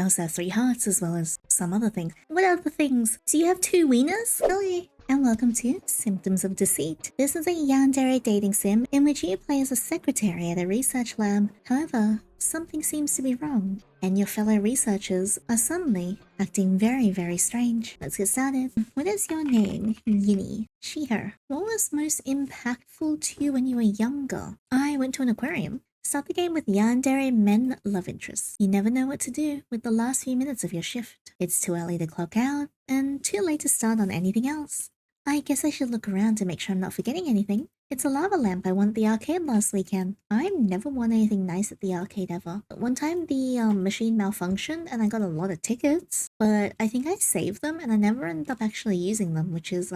I also have 3 hearts as well as some other things. What other things? Do you have 2 wieners? Hello, and welcome to Symptoms of Deceit. This is a Yandere dating sim in which you play as a secretary at a research lab. However, something seems to be wrong, and your fellow researchers are suddenly acting very strange. Let's get started. What is your name? Yinny. She, her. What was most impactful to you when you were younger? I went to an aquarium. Start the game with Yandere men love interests. You never know what to do with the last few minutes of your shift. It's too early to clock out, and too late to start on anything else. I guess I should look around to make sure I'm not forgetting anything. It's a lava lamp I won at the arcade last weekend. I've never won anything nice at the arcade ever. But one time the machine malfunctioned and I got a lot of tickets, but I think I saved them and I never ended up actually using them, which is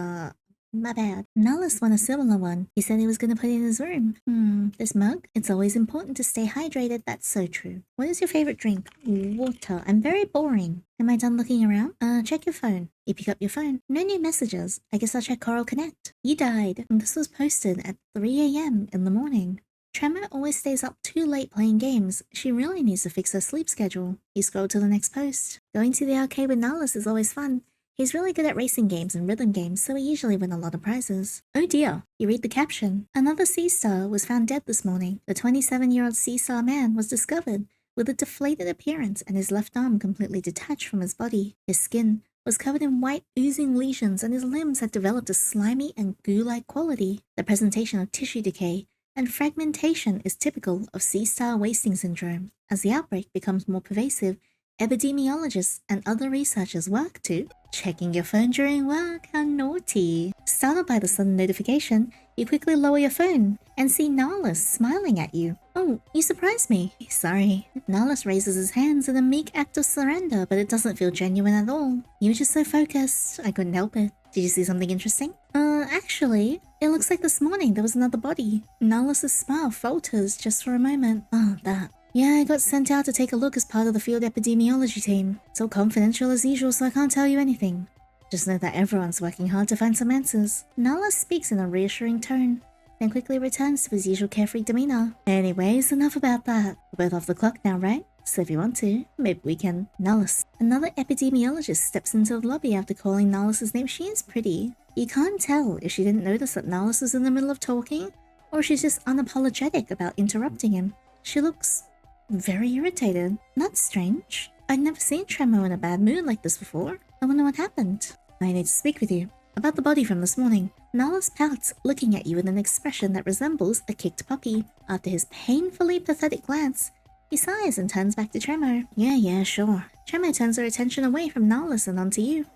my bad. Nalis won a similar one. He said he was going to put it in his room. This mug? It's always important to stay hydrated. That's so true. What is your favorite drink? Water. I'm very boring. Am I done looking around? Check your phone. You pick up your phone. No new messages. I guess I'll check Coral Connect. You died. And this was posted at 3 a.m. in the morning. Tremor always stays up too late playing games. She really needs to fix her sleep schedule. You scroll to the next post. Going to the arcade with Nalis is always fun. He's really good at racing games and rhythm games, so he usually wins a lot of prizes. Oh dear, you read the caption. Another sea star was found dead this morning. The 27-year-old sea star man was discovered with a deflated appearance and his left arm completely detached from his body. His skin was covered in white oozing lesions and his limbs had developed a slimy and goo-like quality. The presentation of tissue decay and fragmentation is typical of sea star wasting syndrome. As the outbreak becomes more pervasive, epidemiologists and other researchers work to checking your phone during work. How naughty. Startled by the sudden notification, you quickly lower your phone and see Nalis smiling at you. Oh, you surprised me. Sorry. Nalis raises his hands in a meek act of surrender, but it doesn't feel genuine at all. You were just so focused, I couldn't help it. Did you see something interesting? Actually, it looks like this morning there was another body. Nalis' smile falters just for a moment. Oh, that. Yeah, I got sent out to take a look as part of the field epidemiology team. It's all confidential as usual, so I can't tell you anything. Just know that everyone's working hard to find some answers. Nalis speaks in a reassuring tone, then quickly returns to his usual carefree demeanor. Anyways, enough about that. We're both off the clock now, right? So if you want to, maybe we can. Nalis. Another epidemiologist steps into the lobby after calling Nalis' name. She is pretty. You can't tell if she didn't notice that Nalis was in the middle of talking, or she's just unapologetic about interrupting him. She looks very irritated. That's strange. I'd never seen Tremor in a bad mood like this before. I wonder what happened. I need to speak with you about the body from this morning. Nalis pouts, looking at you with an expression that resembles a kicked puppy. After his painfully pathetic glance, he sighs and turns back to Tremor. Yeah, sure. Tremor turns her attention away from Nalis and onto you.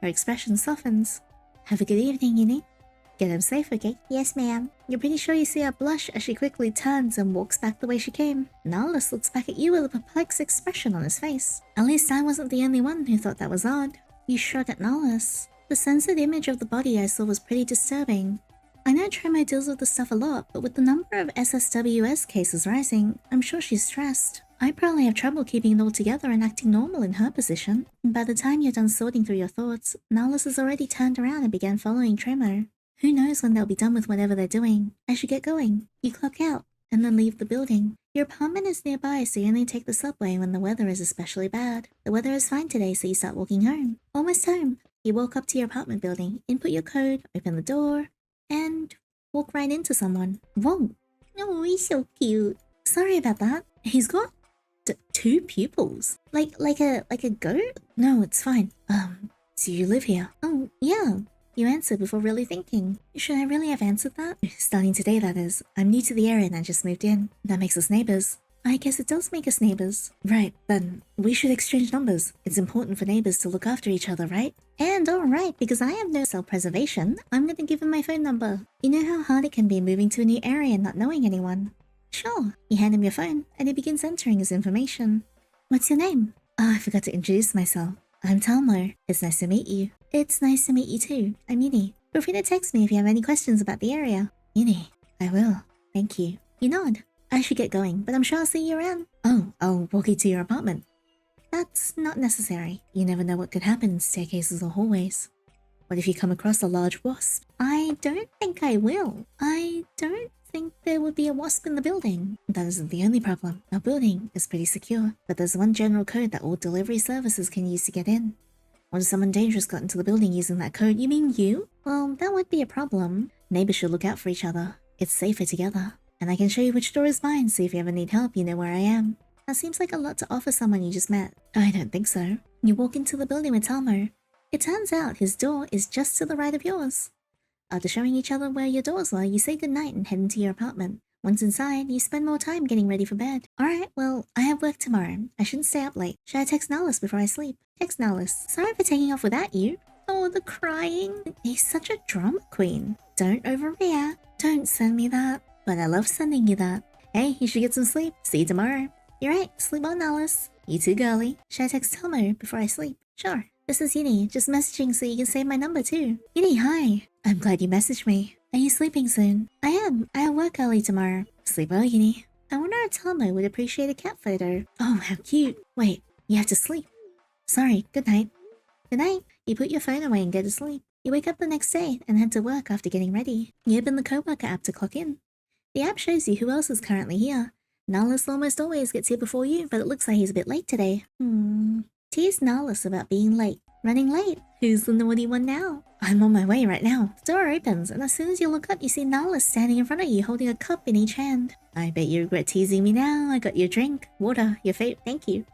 Her expression softens. Have a good evening, Yinny. Get him safe, okay? Yes, ma'am. You're pretty sure you see her blush as she quickly turns and walks back the way she came. Nalis looks back at you with a perplexed expression on his face. At least I wasn't the only one who thought that was odd. You shrug at Nalis. The censored image of the body I saw was pretty disturbing. I know Tremor deals with this stuff a lot, but with the number of SSWS cases rising, I'm sure she's stressed. I probably have trouble keeping it all together and acting normal in her position. By the time you're done sorting through your thoughts, Nalis has already turned around and began following Tremor. Who knows when they'll be done with whatever they're doing. I should get going. You clock out, and then leave the building. Your apartment is nearby, so you only take the subway when the weather is especially bad. The weather is fine today, so you start walking home. Almost home. You walk up to your apartment building, input your code, open the door, and walk right into someone. Whoa. Oh, he's so cute. Sorry about that. He's got 2 pupils. Like a goat? No, it's fine. Do you live here? Oh, yeah. You answered before really thinking. Should I really have answered that? Starting today, that is. I'm new to the area and I just moved in. That makes us neighbors. I guess it does make us neighbors. Right, then we should exchange numbers. It's important for neighbors to look after each other, right? And alright, because I have no self-preservation, I'm gonna give him my phone number. You know how hard it can be moving to a new area and not knowing anyone? Sure. You hand him your phone and he begins entering his information. What's your name? Oh, I forgot to introduce myself. I'm Thaumo. It's nice to meet you. It's nice to meet you too. I'm Yinny. Feel free to text me if you have any questions about the area. Yinny. I will. Thank you. You nod. I should get going, but I'm sure I'll see you around. Oh, I'll walk you to your apartment. That's not necessary. You never know what could happen in staircases or hallways. What if you come across a large wasp? I don't think I will. I don't think there would be a wasp in the building. That isn't the only problem. Our building is pretty secure, but there's one general code that all delivery services can use to get in. What if someone dangerous got into the building using that code? You mean you? Well, that would be a problem. Neighbors should look out for each other. It's safer together. And I can show you which door is mine, so if you ever need help, you know where I am. That seems like a lot to offer someone you just met. I don't think so. You walk into the building with Thaumo. It turns out his door is just to the right of yours. After showing each other where your doors were, you say goodnight and head into your apartment. Once inside, you spend more time getting ready for bed. Alright, well, I have work tomorrow. I shouldn't stay up late. Should I text Nalis before I sleep? Text Nalis. Sorry for taking off without you. Oh, the crying. He's such a drama queen. Don't overreact. Don't send me that. But I love sending you that. Hey, you should get some sleep. See you tomorrow. You're right. Sleep on, Nalis. You too, girly. Should I text Thaumo before I sleep? Sure. This is Yandere, just messaging so you can save my number too. Yandere, hi. I'm glad you messaged me. Are you sleeping soon? I am. I have work early tomorrow. Sleep well, Yandere. I wonder if Thaumo would appreciate a cat photo. Oh, how cute. Wait, you have to sleep. Sorry, good night. Good night. You put your phone away and go to sleep. You wake up the next day and head to work after getting ready. You open the coworker app to clock in. The app shows you who else is currently here. Nalis almost always gets here before you, but it looks like he's a bit late today. Tease Nalis about being late. Running late. Who's the naughty one now? I'm on my way right now. The door opens, and as soon as you look up, you see Nalis standing in front of you holding a cup in each hand. I bet you regret teasing me now. I got your drink. Water. Your favorite. Thank you.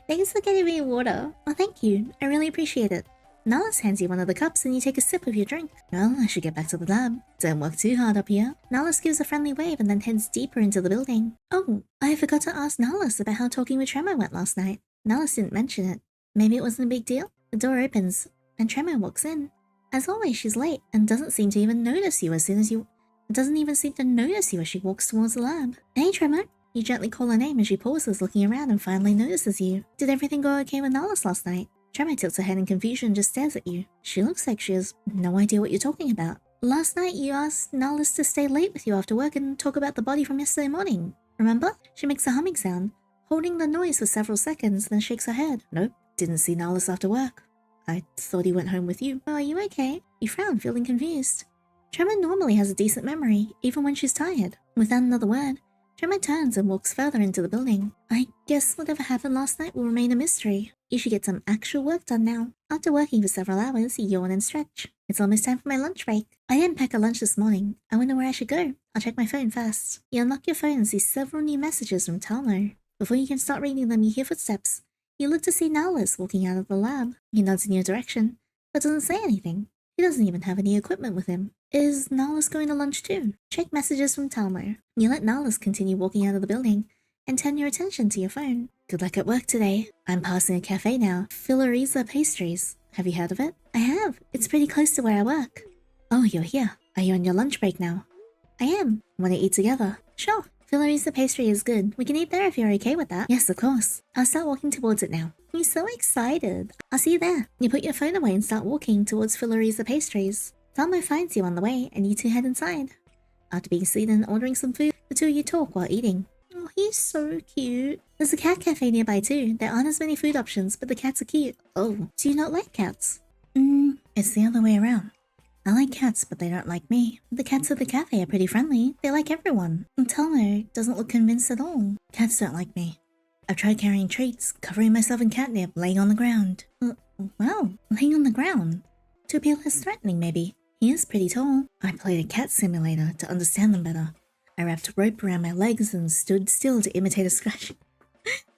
Thanks for getting me water. Oh, thank you. I really appreciate it. Nalis hands you one of the cups and you take a sip of your drink. Well, I should get back to the lab. Don't work too hard up here. Nalis gives a friendly wave and then heads deeper into the building. Oh, I forgot to ask Nalis about how talking with Tremor went last night. Nalis didn't mention it. Maybe it wasn't a big deal? The door opens and Tremor walks in. As always, she's late and doesn't seem to even notice you as she walks towards the lab. Hey, Tremor. You gently call her name as she pauses, looking around and finally notices you. Did everything go okay with Nalis last night? Tremor tilts her head in confusion and just stares at you. She looks like she has no idea what you're talking about. Last night you asked Nalis to stay late with you after work and talk about the body from yesterday morning. Remember? She makes a humming sound, holding the noise for several seconds, then shakes her head. Nope, didn't see Nalis after work. I thought he went home with you. Oh, are you okay? You frown, feeling confused. Tremor normally has a decent memory, even when she's tired. Without another word, Tremor turns and walks further into the building. I guess whatever happened last night will remain a mystery. You should get some actual work done now. After working for several hours, you yawn and stretch. It's almost time for my lunch break. I didn't pack a lunch this morning. I wonder where I should go. I'll check my phone first. You unlock your phone and see several new messages from Thaumo. Before you can start reading them, you hear footsteps. You look to see Nalis walking out of the lab. He nods in your direction, but doesn't say anything. He doesn't even have any equipment with him. Is Nalis going to lunch too? Check messages from Thaumo. You let Nalis continue walking out of the building and turn your attention to your phone. Good luck at work today. I'm passing a cafe now. Philoriza Pastries. Have you heard of it? I have. It's pretty close to where I work. Oh, you're here. Are you on your lunch break now? I am. Want to eat together? Sure. Philoriza Pastry is good. We can eat there if you're okay with that. Yes, of course. I'll start walking towards it now. He's so excited. I'll see you there. You put your phone away and start walking towards Philoriza Pastries. Thaumo finds you on the way and you two head inside. After being seated and ordering some food, the two of you talk while eating. Oh, he's so cute. There's a cat cafe nearby too. There aren't as many food options, but the cats are cute. Oh, do you not like cats? It's the other way around. I like cats, but they don't like me. The cats at the cafe are pretty friendly. They like everyone. And Thaumo doesn't look convinced at all. Cats don't like me. I've tried carrying treats, covering myself in catnip, laying on the ground. Wow, laying on the ground. To appear less threatening, maybe. He is pretty tall. I played a cat simulator to understand them better. I wrapped rope around my legs and stood still to imitate a scratch.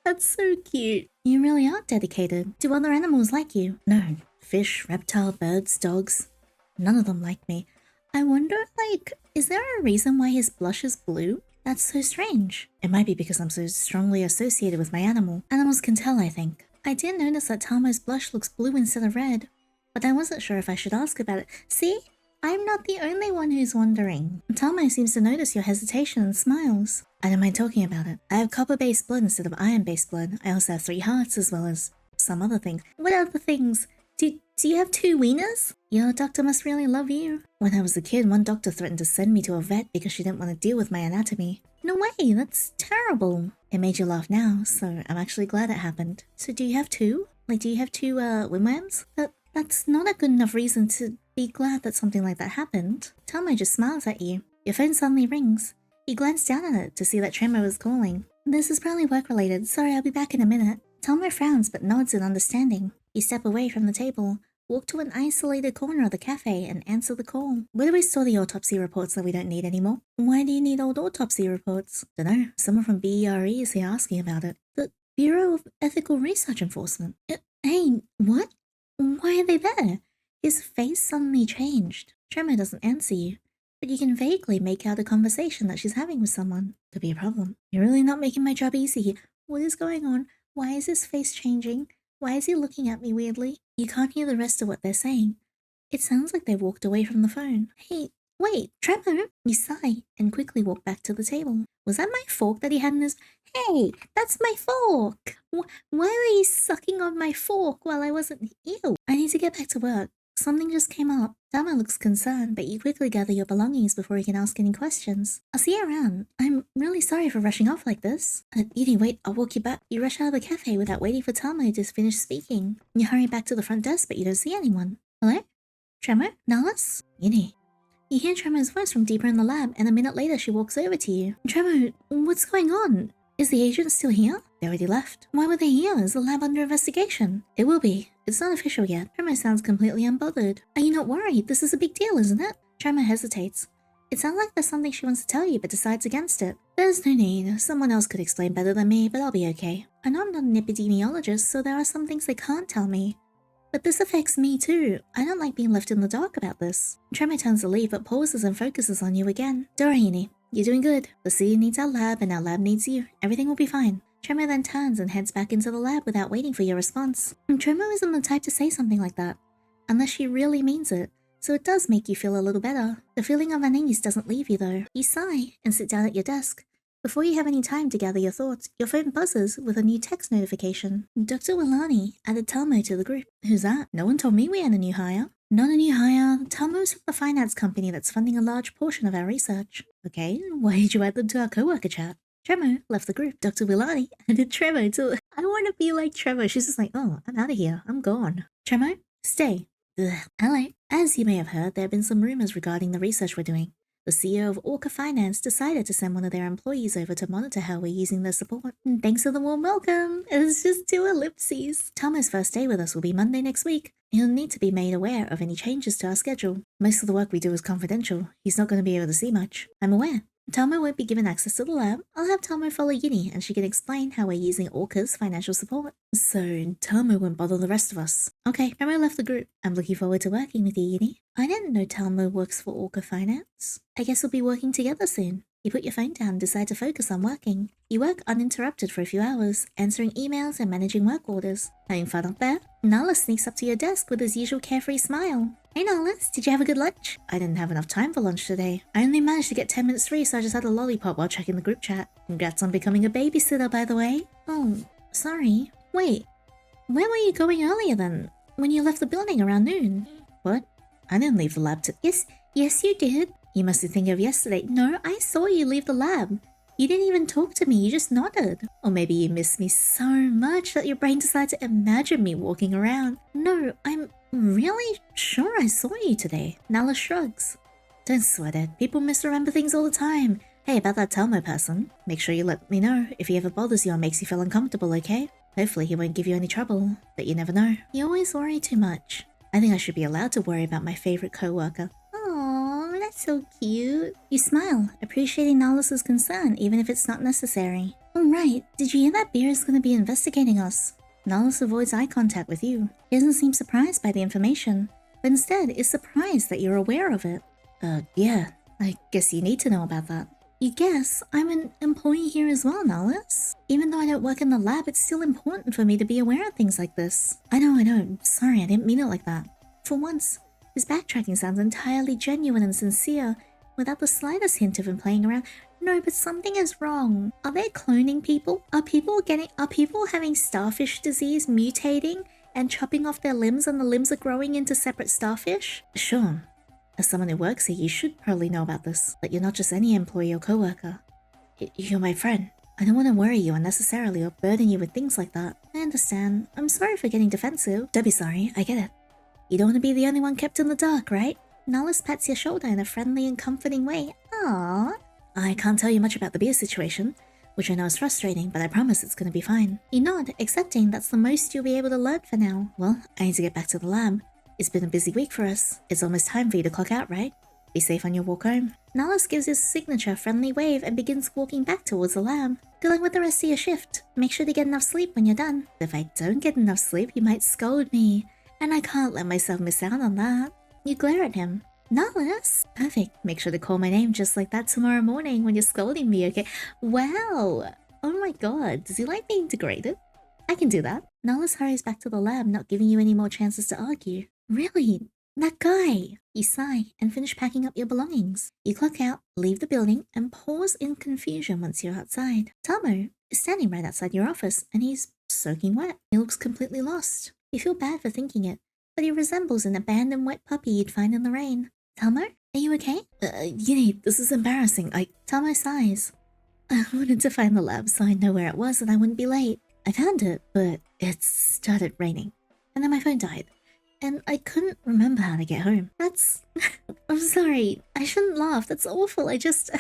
That's so cute. You really are dedicated. Do other animals like you? No. Fish, reptile, birds, dogs. None of them like me. I wonder, is there a reason why his blush is blue? That's so strange. It might be because I'm so strongly associated with my animal. Animals can tell, I think. I did notice that Thaumo's blush looks blue instead of red, but I wasn't sure if I should ask about it. See? I'm not the only one who's wondering. Thaumo seems to notice your hesitation and smiles. I don't mind talking about it. I have copper-based blood instead of iron-based blood. I also have 3 hearts as well as some other things. What other things? Do you have 2 wieners? Your doctor must really love you. When I was a kid, one doctor threatened to send me to a vet because she didn't want to deal with my anatomy. No way, that's terrible. It made you laugh now, so I'm actually glad it happened. So do you have 2? Do you have 2, wigwams? That's not a good enough reason to be glad that something like that happened. Thaumo just smiles at you. Your phone suddenly rings. You glance down at it to see that Tremor was calling. This is probably work-related. Sorry, I'll be back in a minute. Thaumo frowns but nods in understanding. You step away from the table, walk to an isolated corner of the cafe and answer the call. Where do we store the autopsy reports that we don't need anymore? Why do you need old autopsy reports? Dunno, someone from BERE is here asking about it. The Bureau of Ethical Research Enforcement. Hey, what? Why are they there? His face suddenly changed. Tremor doesn't answer you, but you can vaguely make out a conversation that she's having with someone. Could be a problem. You're really not making my job easy. What is going on? Why is his face changing? Why is he looking at me weirdly? You can't hear the rest of what they're saying. It sounds like they walked away from the phone. Hey, wait, Tremor! You sigh and quickly walk back to the table. Was that my fork that he had in his... Hey, that's my fork! Why were you sucking on my fork while I wasn't... Ew! I need to get back to work. Something just came up. Thaumo looks concerned, but you quickly gather your belongings before you can ask any questions. I'll see you around. I'm really sorry for rushing off like this. Yinny, wait, I'll walk you back. You rush out of the cafe without waiting for Thaumo to finish speaking. You hurry back to the front desk, but you don't see anyone. Hello? Tremor? Nalis? Yinny. You hear Tremor's voice from deeper in the lab, and a minute later she walks over to you. Tremor, what's going on? Is the agent still here? They already left. Why were they here? Is the lab under investigation? It will be. It's not official yet. Tremor sounds completely unbothered. Are you not worried? This is a big deal, isn't it? Tremor hesitates. It sounds like there's something she wants to tell you, but decides against it. There's no need. Someone else could explain better than me, but I'll be okay. I know I'm not an epidemiologist, so there are some things they can't tell me. But this affects me too. I don't like being left in the dark about this. Tremor turns to leave, but pauses and focuses on you again. Don't worry, Yinny. You're doing good. The city needs our lab, and our lab needs you. Everything will be fine. Tremor then turns and heads back into the lab without waiting for your response. Tremor isn't the type to say something like that, unless she really means it, so it does make you feel a little better. The feeling of unease doesn't leave you though. You sigh and sit down at your desk. Before you have any time to gather your thoughts, your phone buzzes with a new text notification. Dr. Helloyinny added Thaumo to the group. Who's that? No one told me we had a new hire. Not a new hire. Thaumo's from the finance company that's funding a large portion of our research. Okay, why did you add them to our co-worker chat? Tremor left the group. Dr. Helloyinny added Tremor to... I want to be like Tremor. She's just like, oh, I'm out of here. I'm gone. Tremor, stay. Ugh. Hello. As you may have heard, there have been some rumors regarding the research we're doing. The CEO of Orca Finance decided to send one of their employees over to monitor how we're using their support. Thanks for the warm welcome. It was just 2 ellipses. Thaumo's first day with us will be Monday next week. He'll need to be made aware of any changes to our schedule. Most of the work we do is confidential. He's not going to be able to see much. I'm aware. Thaumo won't be given access to the lab. I'll have Thaumo follow Yinny and she can explain how we're using Orca's financial support. So, Thaumo won't bother the rest of us. Okay, Tremor left the group. I'm looking forward to working with you, Yinny. I didn't know Thaumo works for Orca Finance. I guess we'll be working together soon. You put your phone down and decide to focus on working. You work uninterrupted for a few hours, answering emails and managing work orders. Having fun up there? Nalis sneaks up to your desk with his usual carefree smile. Hey Nalis, did you have a good lunch? I didn't have enough time for lunch today. I only managed to get 10 minutes free, so I just had a lollipop while checking the group chat. Congrats on becoming a babysitter, by the way. Oh, sorry. Wait, where were you going earlier then? When you left the building around noon? What? I didn't leave the lab to... Yes, you did. You must be thinking of yesterday. No, I saw you leave the lab. You didn't even talk to me, you just nodded. Or maybe you missed me so much that your brain decided to imagine me walking around. No, I'm really sure I saw you today. Nalis shrugs. Don't sweat it. People misremember things all the time. Hey, about that Thaumo person, make sure you let me know if he ever bothers you or makes you feel uncomfortable, okay? Hopefully he won't give you any trouble, but you never know. You always worry too much. I think I should be allowed to worry about my favorite co-worker. Aww, that's so cute. You smile, appreciating Nalis' concern even if it's not necessary. Oh right, did you hear that Beer is going to be investigating us? Nalis avoids eye contact with you. He doesn't seem surprised by the information, but instead is surprised that you're aware of it. Yeah, I guess you need to know about that. You guess? I'm an employee here as well, Nalis. Even though I don't work in the lab, it's still important for me to be aware of things like this. I know. Sorry, I didn't mean it like that. For once, his backtracking sounds entirely genuine and sincere, without the slightest hint of him playing around. No, but something is wrong. Are they cloning people? Are people having starfish disease, mutating, and chopping off their limbs and the limbs are growing into separate starfish? Sure. As someone who works here, you should probably know about this. But you're not just any employee or co-worker. You're my friend. I don't want to worry you unnecessarily or burden you with things like that. I understand. I'm sorry for getting defensive. Don't be sorry, I get it. You don't want to be the only one kept in the dark, right? Nalis pats your shoulder in a friendly and comforting way. Aww. I can't tell you much about the beer situation, which I know is frustrating, but I promise it's gonna be fine. You nod, accepting that's the most you'll be able to learn for now. Well, I need to get back to the lab. It's been a busy week for us. It's almost time for you to clock out, right? Be safe on your walk home. Nalis gives his signature friendly wave and begins walking back towards the lab. Good luck with the rest of your shift. Make sure to get enough sleep when you're done. If I don't get enough sleep, you might scold me, and I can't let myself miss out on that. You glare at him. Nalis? Perfect. Make sure to call my name just like that tomorrow morning when you're scolding me, okay? Wow! Oh my god, does he like being degraded? I can do that. Nalis hurries back to the lab, not giving you any more chances to argue. Really? That guy! You sigh and finish packing up your belongings. You clock out, leave the building, and pause in confusion once you're outside. Thaumo is standing right outside your office, and he's soaking wet. He looks completely lost. You feel bad for thinking it, but he resembles an abandoned wet puppy you'd find in the rain. Thaumo, are you okay? Yinny, this is embarrassing. Thaumo sighs. I wanted to find the lab so I know where it was and I wouldn't be late. I found it, but it started raining. And then my phone died. And I couldn't remember how to get home. That's... I'm sorry. I shouldn't laugh. That's awful. I just...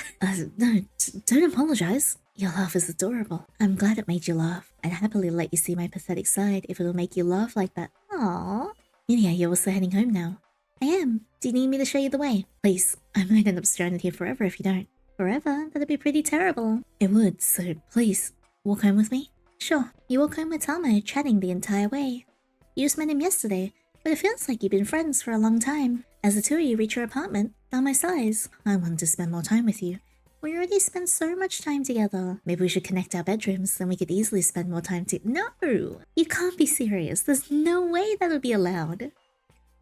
No, don't apologize. Your laugh is adorable. I'm glad it made you laugh. I'd happily let you see my pathetic side if it'll make you laugh like that. Aww. Yeah, you're also heading home now. I am. Do you need me to show you the way? Please. I might end up stranded here forever if you don't. Forever? That'd be pretty terrible. It would, so please, walk home with me? Sure. You walk home with Thaumo, chatting the entire way. You just met him yesterday, but it feels like you've been friends for a long time. As the two of you reach your apartment, Thaumo sighs. I wanted to spend more time with you. We already spent so much time together. Maybe we should connect our bedrooms, then we could easily spend more time to- No! You can't be serious. There's no way that would be allowed.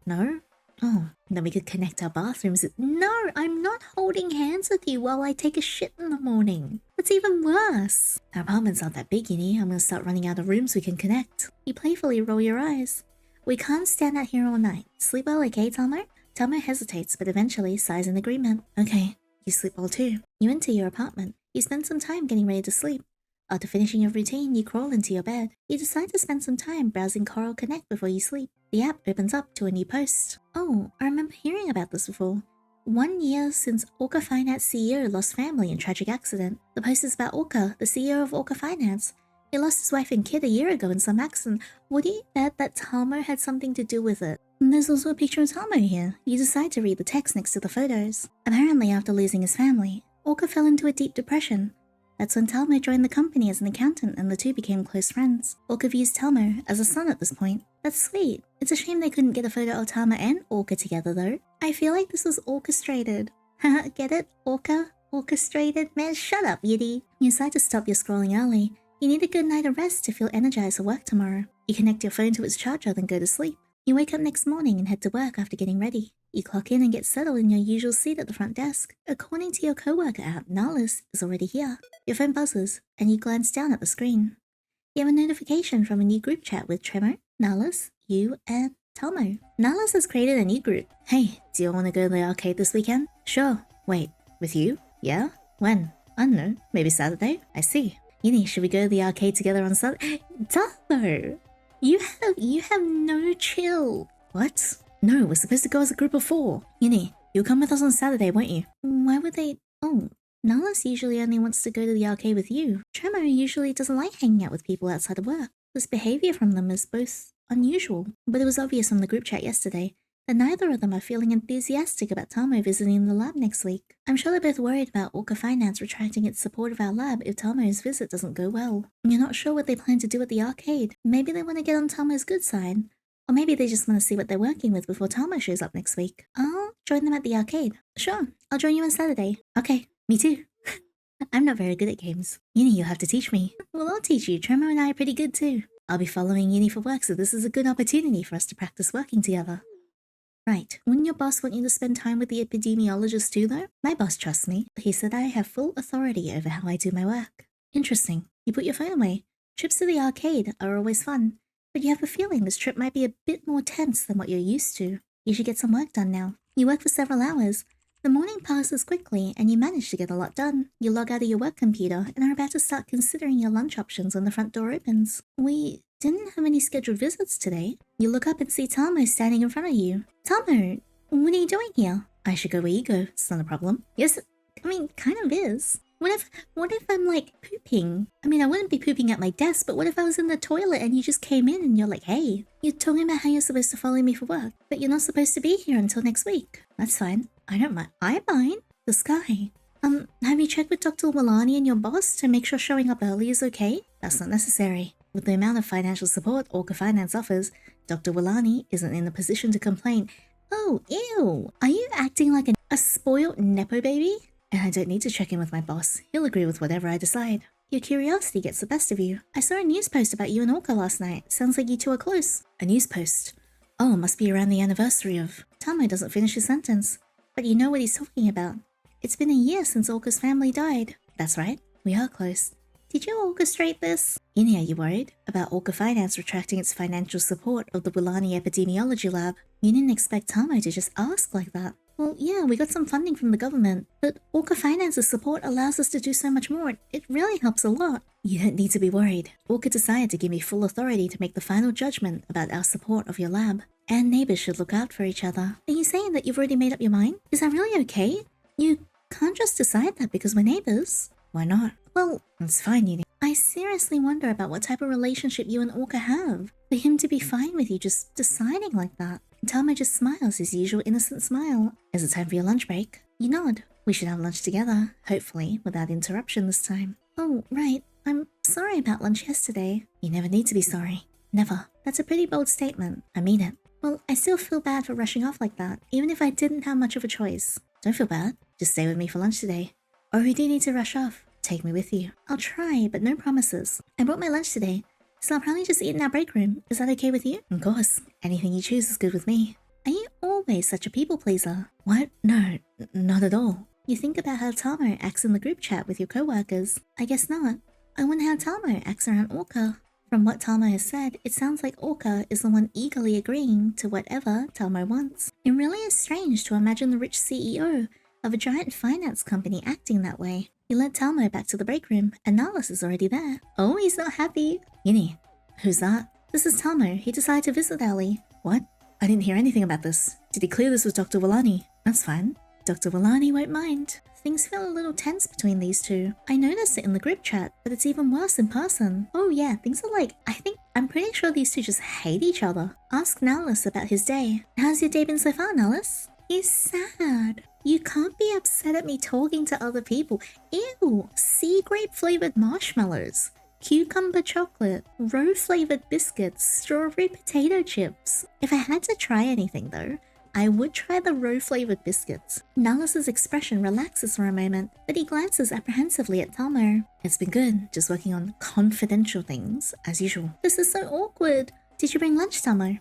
No? Oh, then we could connect our bathrooms. No, I'm not holding hands with you while I take a shit in the morning. That's even worse. Our apartments aren't that big, Yinny. I'm gonna start running out of rooms we can connect. You playfully roll your eyes. We can't stand out here all night. Sleep well, okay, Thaumo? Thaumo hesitates, but eventually sighs in agreement. Okay, you sleep well too. You enter your apartment. You spend some time getting ready to sleep. After finishing your routine, you crawl into your bed. You decide to spend some time browsing Coral Connect before you sleep. The app opens up to a new post. Oh, I remember hearing about this before. 1 year since Orca Finance CEO lost family in tragic accident. The post is about Orca, the CEO of Orca Finance. He lost his wife and kid a year ago in some accident. Would you bet that Thaumo had something to do with it? And there's also a picture of Thaumo here. You decide to read the text next to the photos. Apparently after losing his family, Orca fell into a deep depression. That's when Thaumo joined the company as an accountant and the two became close friends. Orca views Thaumo as a son at this point. That's sweet. It's a shame they couldn't get a photo of Thaumo and Orca together though. I feel like this was orchestrated. Haha, get it? Orca? Orchestrated? Man, shut up, Yiddy. You decide to stop your scrolling early. You need a good night of rest to feel energized for work tomorrow. You connect your phone to its charger, then go to sleep. You wake up next morning and head to work after getting ready. You clock in and get settled in your usual seat at the front desk. According to your coworker app, Nalis is already here. Your phone buzzes, and you glance down at the screen. You have a notification from a new group chat with Tremor, Nalis, you, and Thaumo. Nalis has created a new group. Hey, do you want to go to the arcade this weekend? Sure. Wait, with you? Yeah? When? I don't know. Maybe Saturday? I see. Yinny, should we go to the arcade together on Saturday? Thaumo! You have no chill. What? No, we're supposed to go as a group of 4. Yinny, you'll come with us on Saturday, won't you? Why would they? Oh, Nalis usually only wants to go to the arcade with you. Tremor usually doesn't like hanging out with people outside of work. This behavior from them is both unusual, but it was obvious from the group chat yesterday that neither of them are feeling enthusiastic about Thaumo visiting the lab next week. I'm sure they're both worried about Orca Finance retracting its support of our lab if Thaumo's visit doesn't go well. You're not sure what they plan to do at the arcade. Maybe they want to get on Thaumo's good side. Or maybe they just want to see what they're working with before Thaumo shows up next week. I'll join them at the arcade. Sure, I'll join you on Saturday. Okay, me too. I'm not very good at games. Yinny, you'll have to teach me. Well, I'll teach you. Tremor and I are pretty good too. I'll be following Yinny for work, so this is a good opportunity for us to practice working together. Right, wouldn't your boss want you to spend time with the epidemiologist too though? My boss trusts me. He said I have full authority over how I do my work. Interesting. You put your phone away. Trips to the arcade are always fun, but you have a feeling this trip might be a bit more tense than what you're used to. You should get some work done now. You work for several hours. The morning passes quickly and you manage to get a lot done. You log out of your work computer and are about to start considering your lunch options when the front door opens. We didn't have any scheduled visits today. You look up and see Thaumo standing in front of you. Thaumo, what are you doing here? I should go where you go. It's not a problem. Yes, I mean, kind of is. What if I'm like pooping? I mean, I wouldn't be pooping at my desk, but what if I was in the toilet and you just came in and you're like, hey, you're talking about how you're supposed to follow me for work, but you're not supposed to be here until next week. That's fine. I don't mind. I mind. The sky. Have you checked with Dr. Willani and your boss to make sure showing up early is okay? That's not necessary. With the amount of financial support Orca Finance offers, Dr. Willani isn't in a position to complain. Oh, ew. Are you acting like a spoiled nepo baby? And I don't need to check in with my boss. He'll agree with whatever I decide. Your curiosity gets the best of you. I saw a news post about you and Orca last night. Sounds like you two are close. A news post? Oh, must be around the anniversary of... Thaumo doesn't finish his sentence. But you know what he's talking about. It's been a year since Orca's family died. That's right. We are close. Did you orchestrate this? Yandere, are you worried about Orca Finance retracting its financial support of the Willani Epidemiology Lab? You didn't expect Thaumo to just ask like that. Well, yeah, we got some funding from the government, but Orca Finance's support allows us to do so much more. It really helps a lot. You don't need to be worried. Orca decided to give me full authority to make the final judgment about our support of your lab. And neighbors should look out for each other. Are you saying that you've already made up your mind? Is that really okay? You can't just decide that because we're neighbors. Why not? Well, it's fine, Yandere. I seriously wonder about what type of relationship you and Orca have. For him to be fine with you just deciding like that. Thaumo just smiles his usual innocent smile. Is it time for your lunch break? You nod. We should have lunch together, hopefully without interruption this time. Oh, right. I'm sorry about lunch yesterday. You never need to be sorry. Never. That's a pretty bold statement. I mean it. Well, I still feel bad for rushing off like that, even if I didn't have much of a choice. Don't feel bad. Just stay with me for lunch today. Or if you do need to rush off, take me with you. I'll try, but no promises. I brought my lunch today, so I'll probably just eat in our break room. Is that okay with you? Of course. Anything you choose is good with me. Are you always such a people pleaser? What? No, not at all. You think about how Thaumo acts in the group chat with your co-workers. I guess not. I wonder how Thaumo acts around Orca. From what Thaumo has said, it sounds like Orca is the one eagerly agreeing to whatever Thaumo wants. It really is strange to imagine the rich CEO of a giant finance company acting that way. You led Thaumo back to the break room, and Nalis is already there. Oh, he's not happy. Yandere, who's that? This is Thaumo. He decided to visit early. What? I didn't hear anything about this. Did he clear this with Dr. Willani? That's fine. Dr. Willani won't mind. Things feel a little tense between these two. I noticed it in the group chat, but it's even worse in person. Oh yeah, things are like, I'm pretty sure these two just hate each other. Ask Nalis about his day. How's your day been so far, Nalis? He's sad. You can't be upset at me talking to other people. Ew, sea grape flavored marshmallows, cucumber chocolate, roe flavored biscuits, strawberry potato chips. If I had to try anything though, I would try the roe flavored biscuits. Nalis's expression relaxes for a moment, but he glances apprehensively at Thaumo. It's been good, just working on confidential things, as usual. This is so awkward. Did you bring lunch, Thaumo?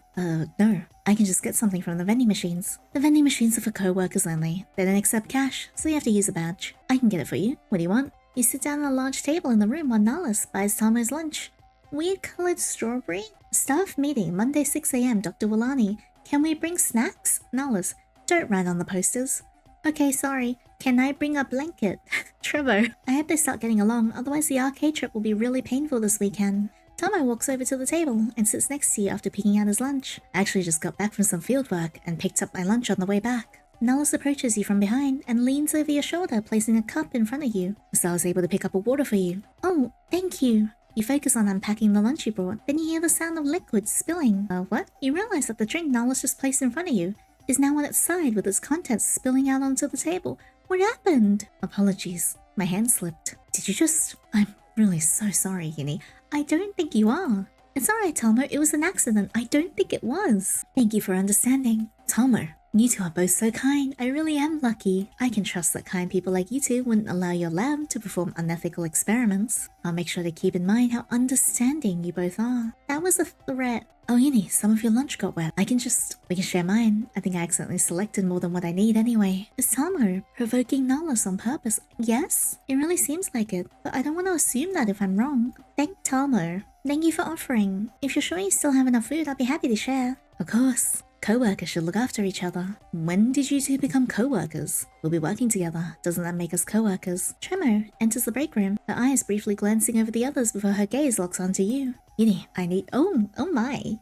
No. I can just get something from the vending machines. The vending machines are for co-workers only. They don't accept cash, so you have to use a badge. I can get it for you. What do you want? You sit down at a large table in the room while Nalis buys Thaumo's lunch. Weird colored strawberry? Staff meeting, Monday 6 AM, Dr. Willani. Can we bring snacks? Nalis, don't write on the posters. Okay, sorry. Can I bring a blanket? Trevor, I hope they start getting along, otherwise the arcade trip will be really painful this weekend. Thaumo walks over to the table and sits next to you after picking out his lunch. I actually just got back from some field work and picked up my lunch on the way back. Nalis approaches you from behind and leans over your shoulder, placing a cup in front of you, so I was able to pick up a water for you. Oh, thank you. You focus on unpacking the lunch you brought, then you hear the sound of liquid spilling. What? You realize that the drink Nalis just placed in front of you is now on its side with its contents spilling out onto the table. What happened? Apologies. My hand slipped. Did you just... I'm really so sorry, Yandere. I don't think you are. It's alright, Thaumo. It was an accident. I don't think it was. Thank you for understanding. Thaumo, you two are both so kind. I really am lucky. I can trust that kind people like you two wouldn't allow your lab to perform unethical experiments. I'll make sure to keep in mind how understanding you both are. That was a threat. Oh, Yandere, some of your lunch got wet. We can share mine. I think I accidentally selected more than what I need anyway. Is Thaumo provoking Nalis on purpose? Yes? It really seems like it, but I don't want to assume that if I'm wrong. Thank Thaumo. Thank you for offering. If you're sure you still have enough food, I'll be happy to share. Of course. Co-workers should look after each other. When did you two become co-workers? We'll be working together. Doesn't that make us co-workers? Tremo enters the break room, her eyes briefly glancing over the others before her gaze locks onto you. Yandere, I need... Oh my.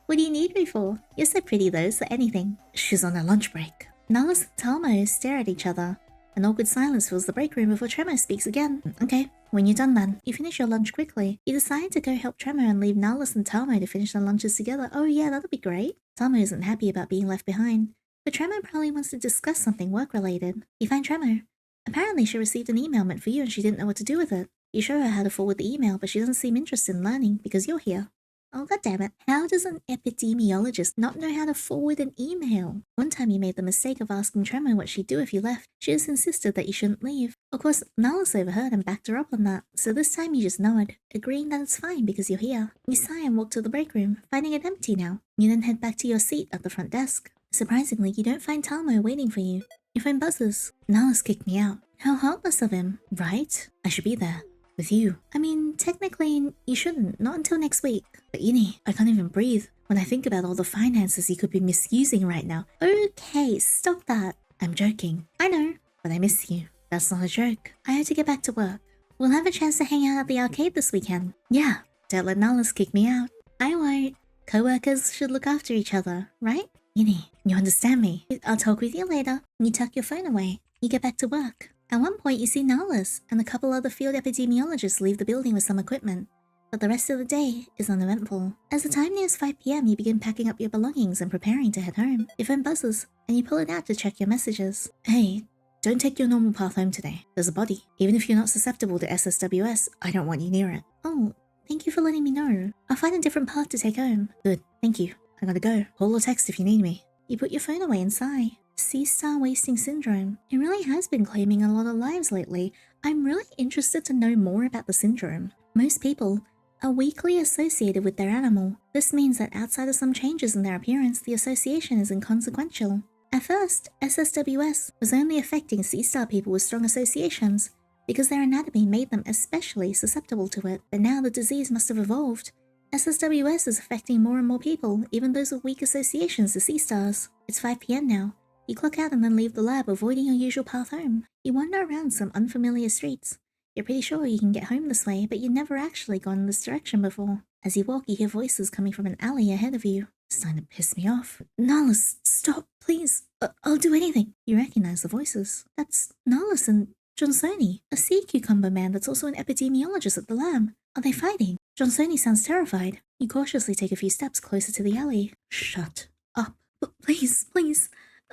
What do you need me for? You're so pretty though, so anything. She's on her lunch break. Nalis and Thaumo stare at each other. An awkward silence fills the break room before Tremor speaks again. Okay, when you're done then, you finish your lunch quickly. You decide to go help Tremor and leave Nalis and Thaumo to finish their lunches together. Oh yeah, that'll be great. Thaumo isn't happy about being left behind, but Tremor probably wants to discuss something work-related. You find Tremor. Apparently she received an email meant for you and she didn't know what to do with it. You show her how to forward the email, but she doesn't seem interested in learning because you're here. Oh goddammit, how does an epidemiologist not know how to forward an email? One time you made the mistake of asking Tremor what she'd do if you left. She just insisted that you shouldn't leave. Of course, Nalis overheard and backed her up on that, so this time you just nod, agreeing that it's fine because you're here. You sigh and walk to the break room, finding it empty now. You then head back to your seat at the front desk. Surprisingly, you don't find Thaumo waiting for you. Your phone buzzes. Nalis kicked me out. How heartless of him, right? I should be there. With you. I mean, technically, you shouldn't. Not until next week. But Yinny, I can't even breathe when I think about all the finances you could be misusing right now. Okay, stop that. I'm joking. I know, but I miss you. That's not a joke. I had to get back to work. We'll have a chance to hang out at the arcade this weekend. Yeah, don't let Nalis kick me out. I won't. Co-workers should look after each other, right? Yinny, you understand me. I'll talk with you later. You tuck your phone away. You get back to work. At one point, you see Nalis and a couple other field epidemiologists leave the building with some equipment, but the rest of the day is uneventful. As the time nears 5 p.m, you begin packing up your belongings and preparing to head home. Your phone buzzes, and you pull it out to check your messages. Hey, don't take your normal path home today. There's a body. Even if you're not susceptible to SSWS, I don't want you near it. Oh, thank you for letting me know. I'll find a different path to take home. Good, thank you. I gotta go. Call or text if you need me. You put your phone away and sigh. C-star wasting syndrome. It really has been claiming a lot of lives lately. I'm really interested to know more about the syndrome. Most people are weakly associated with their animal. This means that outside of some changes in their appearance, the association is inconsequential. At first, SSWS was only affecting C-star people with strong associations because their anatomy made them especially susceptible to it, but now the disease must have evolved. SSWS is affecting more and more people, even those with weak associations to C-stars. It's 5 p.m. now. You clock out and then leave the lab, avoiding your usual path home. You wander around some unfamiliar streets. You're pretty sure you can get home this way, but you've never actually gone in this direction before. As you walk, you hear voices coming from an alley ahead of you. It's starting to piss me off. Nalis, stop, please. I'll do anything. You recognize the voices. That's Nalis and Johnsoni, a sea cucumber man that's also an epidemiologist at the lab. Are they fighting? Johnsoni sounds terrified. You cautiously take a few steps closer to the alley. Shut up. Please, please.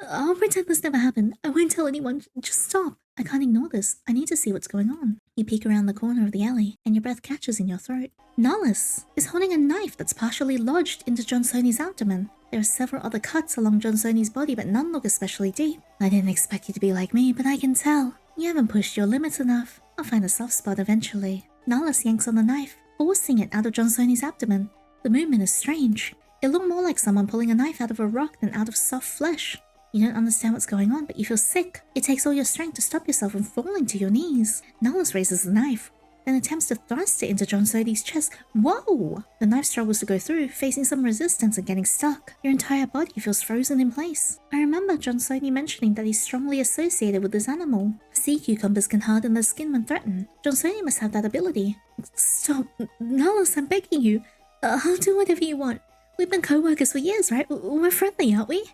I'll pretend this never happened. I won't tell anyone. Just stop. I can't ignore this. I need to see what's going on. You peek around the corner of the alley, and your breath catches in your throat. Nalis is holding a knife that's partially lodged into Johnsoni's abdomen. There are several other cuts along Johnsoni's body, but none look especially deep. I didn't expect you to be like me, but I can tell. You haven't pushed your limits enough. I'll find a soft spot eventually. Nalis yanks on the knife, forcing it out of Johnsoni's abdomen. The movement is strange. It looked more like someone pulling a knife out of a rock than out of soft flesh. You don't understand what's going on, but you feel sick. It takes all your strength to stop yourself from falling to your knees. Nalis raises the knife, then attempts to thrust it into Johnsoni's chest. Whoa! The knife struggles to go through, facing some resistance and getting stuck. Your entire body feels frozen in place. I remember Johnsoni mentioning that he's strongly associated with this animal. Sea cucumbers can harden their skin when threatened. Johnsoni must have that ability. Stop. Nalis, I'm begging you. I'll do whatever you want. We've been co-workers for years, right? We're friendly, aren't we?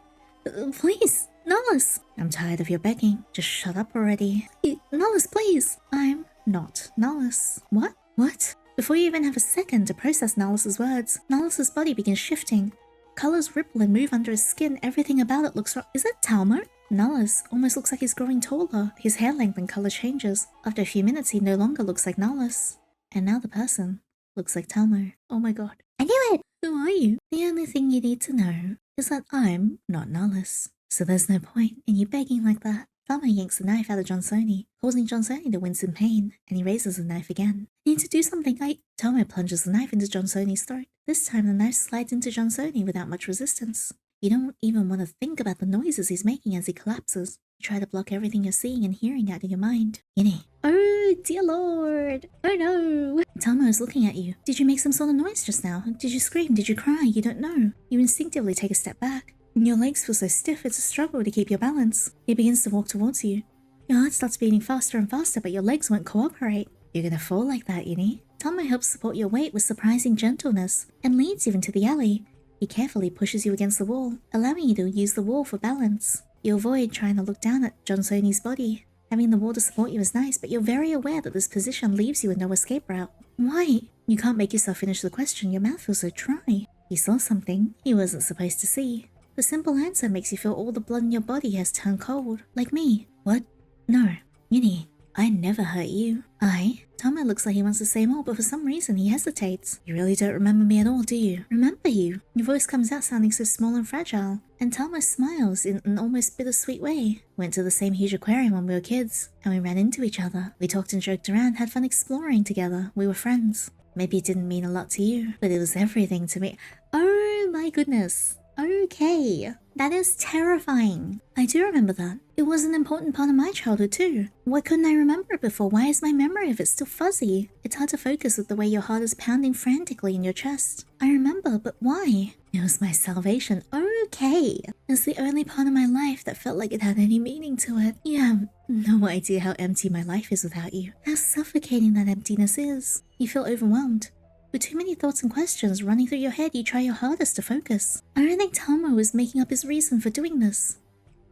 Please, Nalis. I'm tired of your begging. Just shut up already. Nalis, please. I'm not Nalis. What? What? Before you even have a second to process Nalis's words, Nalis's body begins shifting. Colors ripple and move under his skin. Everything about it looks wrong. Is that Thaumo? Nalis almost looks like he's growing taller. His hair length and color changes. After a few minutes, he no longer looks like Nalis. And now the person looks like Thaumo. Oh my god. I knew it! Who are you? The only thing you need to know is that I'm not Nalis. So there's no point in you begging like that. Thaumo yanks the knife out of Johnsoni, causing Johnsoni to wince in pain, and he raises the knife again. I need to do something. Thaumo plunges the knife into Johnsoni's throat. This time the knife slides into Johnsoni without much resistance. You don't even want to think about the noises he's making as he collapses. You try to block everything you're seeing and hearing out of your mind. Yinny. Oh dear lord. Oh no. Thaumo is looking at you. Did you make some sort of noise just now? Did you scream? Did you cry? You don't know. You instinctively take a step back. Your legs feel so stiff it's a struggle to keep your balance. He begins to walk towards you. Your heart starts beating faster and faster, but your legs won't cooperate. You're gonna fall like that, Yinny. Thaumo helps support your weight with surprising gentleness and leads you into the alley. He carefully pushes you against the wall, allowing you to use the wall for balance. You avoid trying to look down at Johnsoni's body. Having the wall to support you is nice, but you're very aware that this position leaves you with no escape route. Why? You can't make yourself finish the question, your mouth feels so dry. He saw something he wasn't supposed to see. The simple answer makes you feel all the blood in your body has turned cold. Like me. What? No. Yinny, I never hurt you. Thaumo looks like he wants to say more, but for some reason he hesitates. You really don't remember me at all, do you? Remember you? Your voice comes out sounding so small and fragile. And Thaumo smiles in an almost bittersweet way. Went to the same huge aquarium when we were kids, and we ran into each other. We talked and joked around, had fun exploring together. We were friends. Maybe it didn't mean a lot to you, but it was everything to me. Oh my goodness. Okay. That is terrifying. I do remember that. It was an important part of my childhood too. Why couldn't I remember it before? Why is my memory of it still fuzzy? It's hard to focus with the way your heart is pounding frantically in your chest. I remember, but why? It was my salvation. Okay. It's the only part of my life that felt like it had any meaning to it. You have no idea how empty my life is without you. How suffocating that emptiness is. You feel overwhelmed. With too many thoughts and questions running through your head, you try your hardest to focus. I don't think Thaumo was making up his reason for doing this.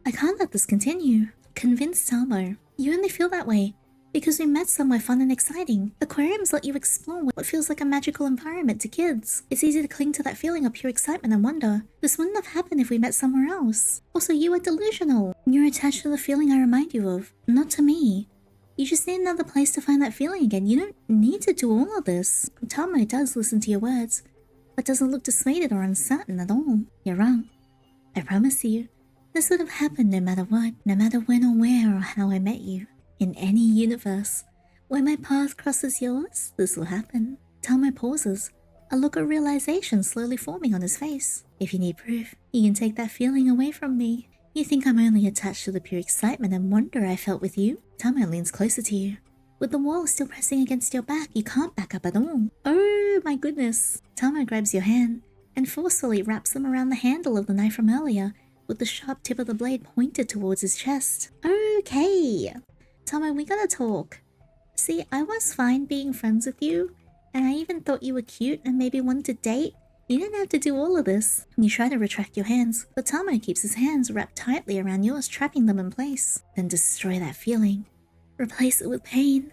I can't let this continue. Convince Thaumo. You only feel that way because we met somewhere fun and exciting. Aquariums let you explore what feels like a magical environment to kids. It's easy to cling to that feeling of pure excitement and wonder. This wouldn't have happened if we met somewhere else. Also, you are delusional. You're attached to the feeling I remind you of, not to me. You just need another place to find that feeling again. You don't need to do all of this. Thaumo does listen to your words, but doesn't look dissuaded or uncertain at all. You're wrong. I promise you, this would have happened no matter what, no matter when or where or how I met you. In any universe, where my path crosses yours, this will happen. Thaumo pauses, a look of realization slowly forming on his face. If you need proof, you can take that feeling away from me. You think I'm only attached to the pure excitement and wonder I felt with you? Thaumo leans closer to you. With the wall still pressing against your back, you can't back up at all. Oh my goodness. Thaumo grabs your hand and forcefully wraps them around the handle of the knife from earlier, with the sharp tip of the blade pointed towards his chest. Okay. Thaumo, we gotta talk. See, I was fine being friends with you, and I even thought you were cute and maybe wanted to date. You didn't have to do all of this. You try to retract your hands, but Thaumo keeps his hands wrapped tightly around yours, trapping them in place. Then destroy that feeling. Replace it with pain.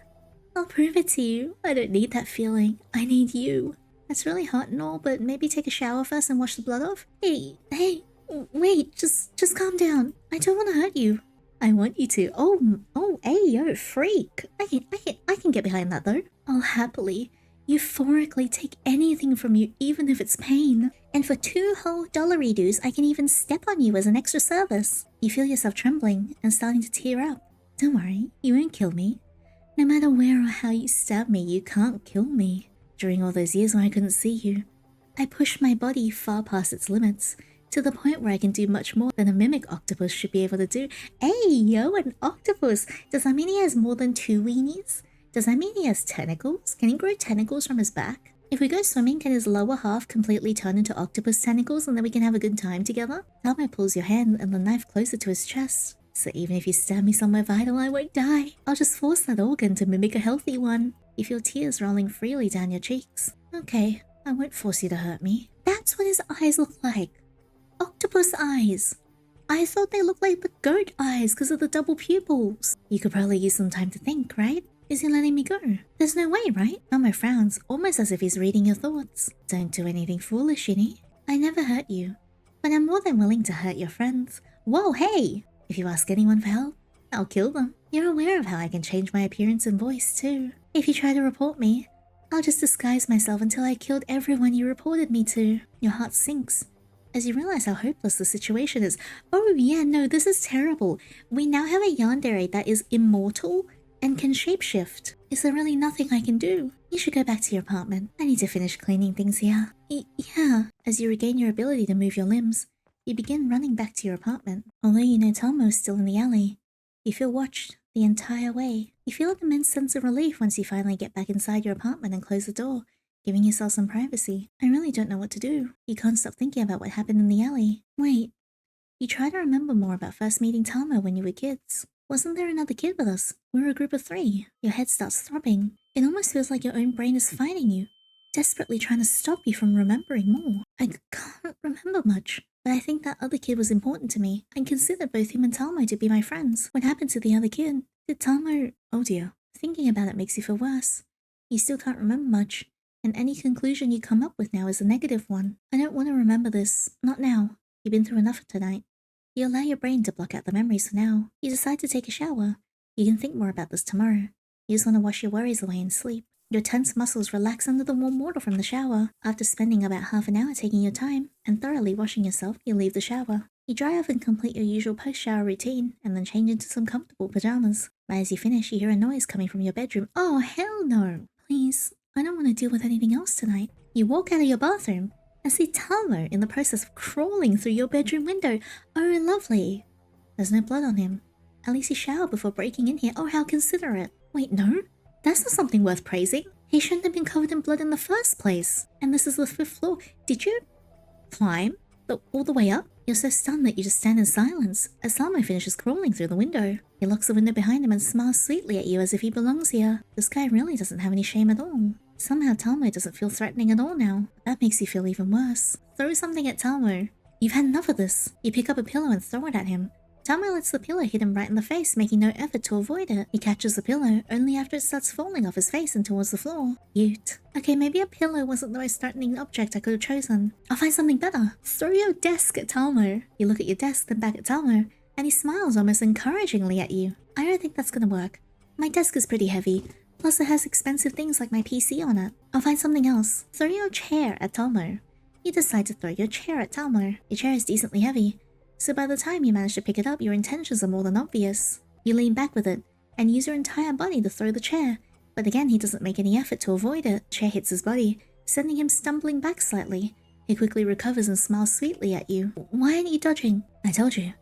I'll prove it to you. I don't need that feeling. I need you. That's really hot and all, but maybe take a shower first and wash the blood off? Hey, wait, just calm down. I don't want to hurt you. I want you to. Oh, hey, yo, freak. I can get behind that though. I'll happily, euphorically take anything from you, even if it's pain. And for 2 whole dollary-doos, I can even step on you as an extra service. You feel yourself trembling and starting to tear up. Don't worry, you won't kill me. No matter where or how you stab me, you can't kill me. During all those years when I couldn't see you, I pushed my body far past its limits, to the point where I can do much more than a mimic octopus should be able to do. Hey, yo, an octopus! Does that mean he has more than 2 weenies? Does that mean he has tentacles? Can he grow tentacles from his back? If we go swimming, can his lower half completely turn into octopus tentacles and then we can have a good time together? Thaumo pulls your hand and the knife closer to his chest. So even if you stab me somewhere vital, I won't die. I'll just force that organ to mimic a healthy one. You feel tears rolling freely down your cheeks. Okay, I won't force you to hurt me. That's what his eyes look like. Octopus eyes. I thought they looked like the goat eyes because of the double pupils. You could probably use some time to think, right? Is he letting me go? There's no way, right? Thaumo frowns, almost as if he's reading your thoughts. Don't do anything foolish, Yinny. I never hurt you, but I'm more than willing to hurt your friends. Whoa, hey! If you ask anyone for help, I'll kill them. You're aware of how I can change my appearance and voice, too. If you try to report me, I'll just disguise myself until I killed everyone you reported me to. Your heart sinks as you realize how hopeless the situation is. Oh yeah, no, this is terrible. We now have a Yandere that is immortal and can shapeshift. Is there really nothing I can do? You should go back to your apartment. I need to finish cleaning things here. Yeah. As you regain your ability to move your limbs, you begin running back to your apartment. Although you know Thaumo is still in the alley, you feel watched the entire way. You feel an immense sense of relief once you finally get back inside your apartment and close the door, giving yourself some privacy. I really don't know what to do. You can't stop thinking about what happened in the alley. Wait. You try to remember more about first meeting Thaumo when you were kids. Wasn't there another kid with us? We were a group of 3. Your head starts throbbing. It almost feels like your own brain is fighting you, desperately trying to stop you from remembering more. I can't remember much, but I think that other kid was important to me. I considered both him and Thaumo to be my friends. What happened to the other kid? Did Thaumo... Oh dear. Thinking about it makes you feel worse. You still can't remember much, and any conclusion you come up with now is a negative one. I don't want to remember this. Not now. You've been through enough tonight. You allow your brain to block out the memories for now. You decide to take a shower. You can think more about this tomorrow. You just want to wash your worries away and sleep. Your tense muscles relax under the warm water from the shower. After spending about half an hour taking your time and thoroughly washing yourself, you leave the shower. You dry off and complete your usual post-shower routine, and then change into some comfortable pajamas. But as you finish, you hear a noise coming from your bedroom. Oh, hell no! Please, I don't want to deal with anything else tonight. You walk out of your bathroom and see Thaumo in the process of crawling through your bedroom window. Oh, lovely. There's no blood on him. At least he showered before breaking in here. Oh, how considerate. Wait, no? That's not something worth praising. He shouldn't have been covered in blood in the first place. And this is the 5th floor. Did you climb all the way up? You're so stunned that you just stand in silence as Thaumo finishes crawling through the window. He locks the window behind him and smiles sweetly at you as if he belongs here. This guy really doesn't have any shame at all. Somehow Thaumo doesn't feel threatening at all now. That makes you feel even worse. Throw something at Thaumo. You've had enough of this. You pick up a pillow and throw it at him. Thaumo lets the pillow hit him right in the face, making no effort to avoid it. He catches the pillow only after it starts falling off his face and towards the floor. Cute. Okay, maybe a pillow wasn't the most threatening object I could have chosen. I'll find something better. Throw your desk at Thaumo. You look at your desk, then back at Thaumo, and he smiles almost encouragingly at you. I don't think that's gonna work. My desk is pretty heavy, plus it has expensive things like my PC on it. I'll find something else. Throw your chair at Thaumo. You decide to throw your chair at Thaumo. Your chair is decently heavy, so by the time you manage to pick it up, your intentions are more than obvious. You lean back with it, and use your entire body to throw the chair, but again he doesn't make any effort to avoid it. Chair hits his body, sending him stumbling back slightly. He quickly recovers and smiles sweetly at you. Why aren't you dodging? I told you.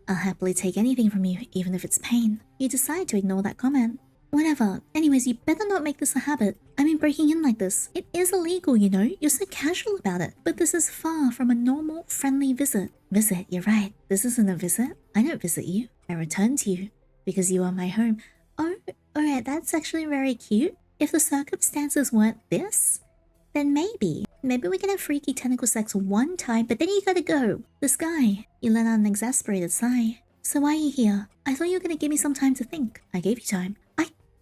I'll happily take anything from you, even if it's pain. You decide to ignore that comment. Whatever. Anyways, you better not make this a habit. I mean, breaking in like this. It is illegal, you know? You're so casual about it. But this is far from a normal, friendly visit. Visit, you're right. This isn't a visit. I don't visit you. I return to you. Because you are my home. Oh, alright, that's actually very cute. If the circumstances weren't this, then maybe. Maybe we can have freaky tentacle sex one time, but then you gotta go. This guy. You let out an exasperated sigh. So why are you here? I thought you were gonna give me some time to think. I gave you time.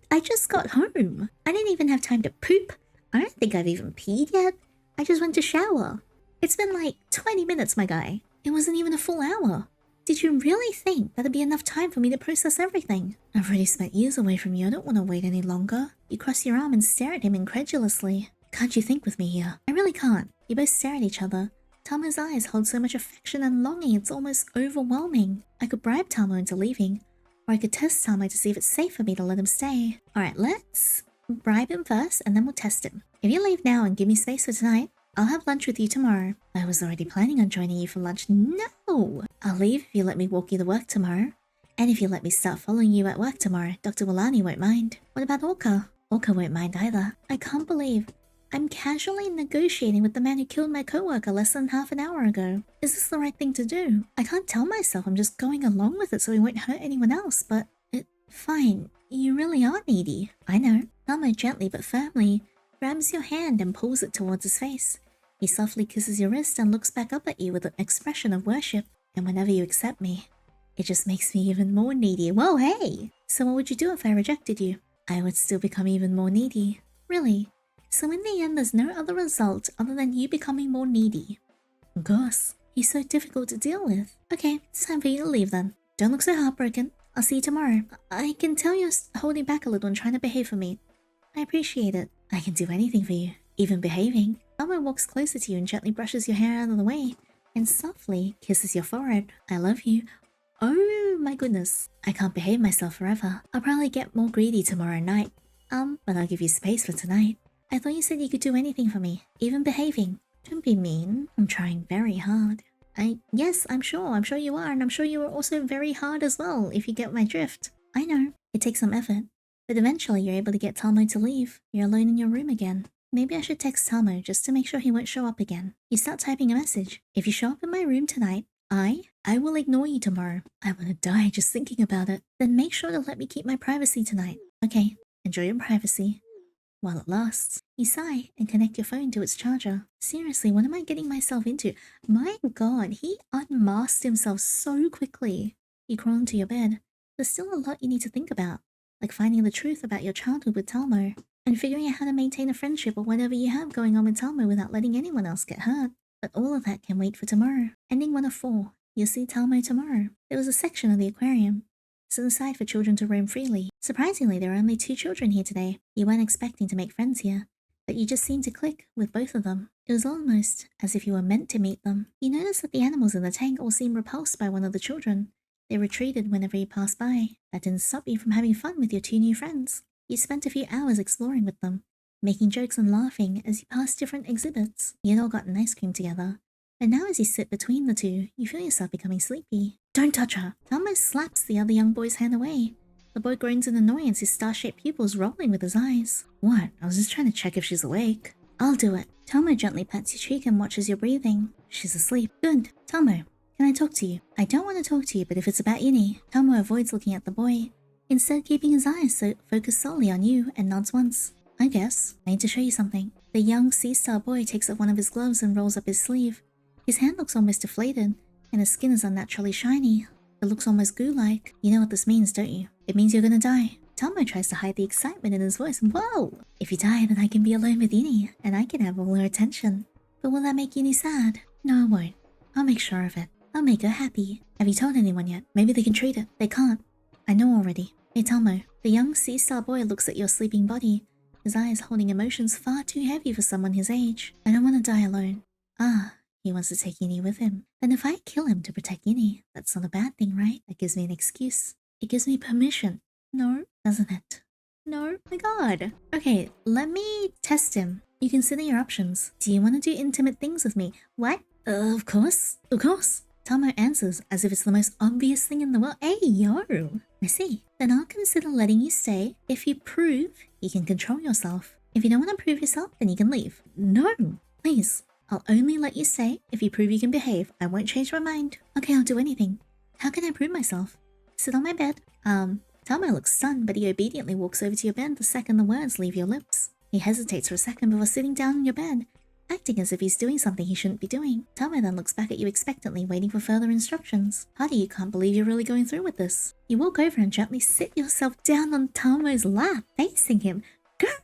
I just got home. I didn't even have time to poop. I don't think I've even peed yet. I just went to shower. It's been like 20 minutes, my guy. It wasn't even a full hour. Did you really think that'd be enough time for me to process everything? I've already spent years away from you. I don't want to wait any longer. You cross your arm and stare at him incredulously. Can't you think with me here? I really can't. You both stare at each other. Thaumo's eyes hold so much affection and longing, it's almost overwhelming. I could bribe Thaumo into leaving. Or I could test Thaumo to see if it's safe for me to let him stay. Alright, let's bribe him first and then we'll test him. If you leave now and give me space for tonight, I'll have lunch with you tomorrow. I was already planning on joining you for lunch. No! I'll leave if you let me walk you to work tomorrow. And if you let me start following you at work tomorrow, Dr. Willani won't mind. What about Orca? Orca won't mind either. I can't believe I'm casually negotiating with the man who killed my coworker less than half an hour ago. Is this the right thing to do? I can't tell myself I'm just going along with it so he won't hurt anyone else, but fine. You really are needy. I know. Thaumo gently but firmly grabs your hand and pulls it towards his face. He softly kisses your wrist and looks back up at you with an expression of worship. And whenever you accept me, it just makes me even more needy. Whoa, hey! So what would you do if I rejected you? I would still become even more needy. Really? So in the end, there's no other result other than you becoming more needy. Of course. He's so difficult to deal with. Okay, it's time for you to leave then. Don't look so heartbroken. I'll see you tomorrow. I can tell you're holding back a little and trying to behave for me. I appreciate it. I can do anything for you, even behaving. Thaumo walks closer to you and gently brushes your hair out of the way, and softly kisses your forehead. I love you. Oh my goodness. I can't behave myself forever. I'll probably get more greedy tomorrow night. But I'll give you space for tonight. I thought you said you could do anything for me, even behaving. Don't be mean. I'm trying very hard. Yes, I'm sure you are, and I'm sure you are also very hard as well, if you get my drift. I know, it takes some effort, but eventually you're able to get Thaumo to leave. You're alone in your room again. Maybe I should text Thaumo just to make sure he won't show up again. You start typing a message. If you show up in my room tonight, I will ignore you tomorrow. I want to die just thinking about it. Then make sure to let me keep my privacy tonight. Okay, enjoy your privacy. While it lasts, you sigh and connect your phone to its charger. Seriously, what am I getting myself into? My god, he unmasked himself so quickly. You crawl into your bed. There's still a lot you need to think about, like finding the truth about your childhood with Thaumo, and figuring out how to maintain a friendship or whatever you have going on with Thaumo without letting anyone else get hurt. But all of that can wait for tomorrow. Ending 1 of 4. You'll see Thaumo tomorrow. There was a section of the aquarium set aside for children to roam freely. Surprisingly, there are only 2 children here today. You weren't expecting to make friends here, but you just seemed to click with both of them. It was almost as if you were meant to meet them. You noticed that the animals in the tank all seemed repulsed by one of the children. They retreated whenever you passed by. That didn't stop you from having fun with your 2 new friends. You spent a few hours exploring with them, making jokes and laughing as you passed different exhibits. You had all gotten ice cream together. And now as you sit between the 2, you feel yourself becoming sleepy. Don't touch her! Thaumo slaps the other young boy's hand away. The boy groans in annoyance, his star-shaped pupils rolling with his eyes. What? I was just trying to check if she's awake. I'll do it. Thaumo gently pats your cheek and watches your breathing. She's asleep. Good. Thaumo, can I talk to you? I don't want to talk to you, but if it's about Yinny. Thaumo avoids looking at the boy, instead keeping his eyes focused solely on you, and nods once. I guess. I need to show you something. The young sea-star boy takes off one of his gloves and rolls up his sleeve. His hand looks almost deflated, and his skin is unnaturally shiny. It looks almost goo-like. You know what this means, don't you? It means you're gonna die. Thaumo tries to hide the excitement in his voice. Whoa! If you die, then I can be alone with Yinny, and I can have all her attention. But will that make Yinny sad? No, it won't. I'll make sure of it. I'll make her happy. Have you told anyone yet? Maybe they can treat it. They can't. I know already. Hey, Thaumo. The young sea-star boy looks at your sleeping body, his eyes holding emotions far too heavy for someone his age. I don't want to die alone. Ah. He wants to take Yinny with him. Then if I kill him to protect Yinny, that's not a bad thing, right? That gives me an excuse. It gives me permission. No, doesn't it? No? My god. Okay, let me test him. You consider your options. Do you want to do intimate things with me? What? Of course. Of course. Thaumo answers as if it's the most obvious thing in the world. Hey, yo. I see. Then I'll consider letting you stay if you prove you can control yourself. If you don't want to prove yourself, then you can leave. No. Please. I'll only let you stay if you prove you can behave. I won't change my mind. Okay, I'll do anything. How can I prove myself? Sit on my bed. Thaumo looks stunned, but he obediently walks over to your bed the second the words leave your lips. He hesitates for a second before sitting down on your bed, acting as if he's doing something he shouldn't be doing. Thaumo then looks back at you expectantly, waiting for further instructions. Part of you can't believe you're really going through with this. You walk over and gently sit yourself down on Thaumo's lap, facing him.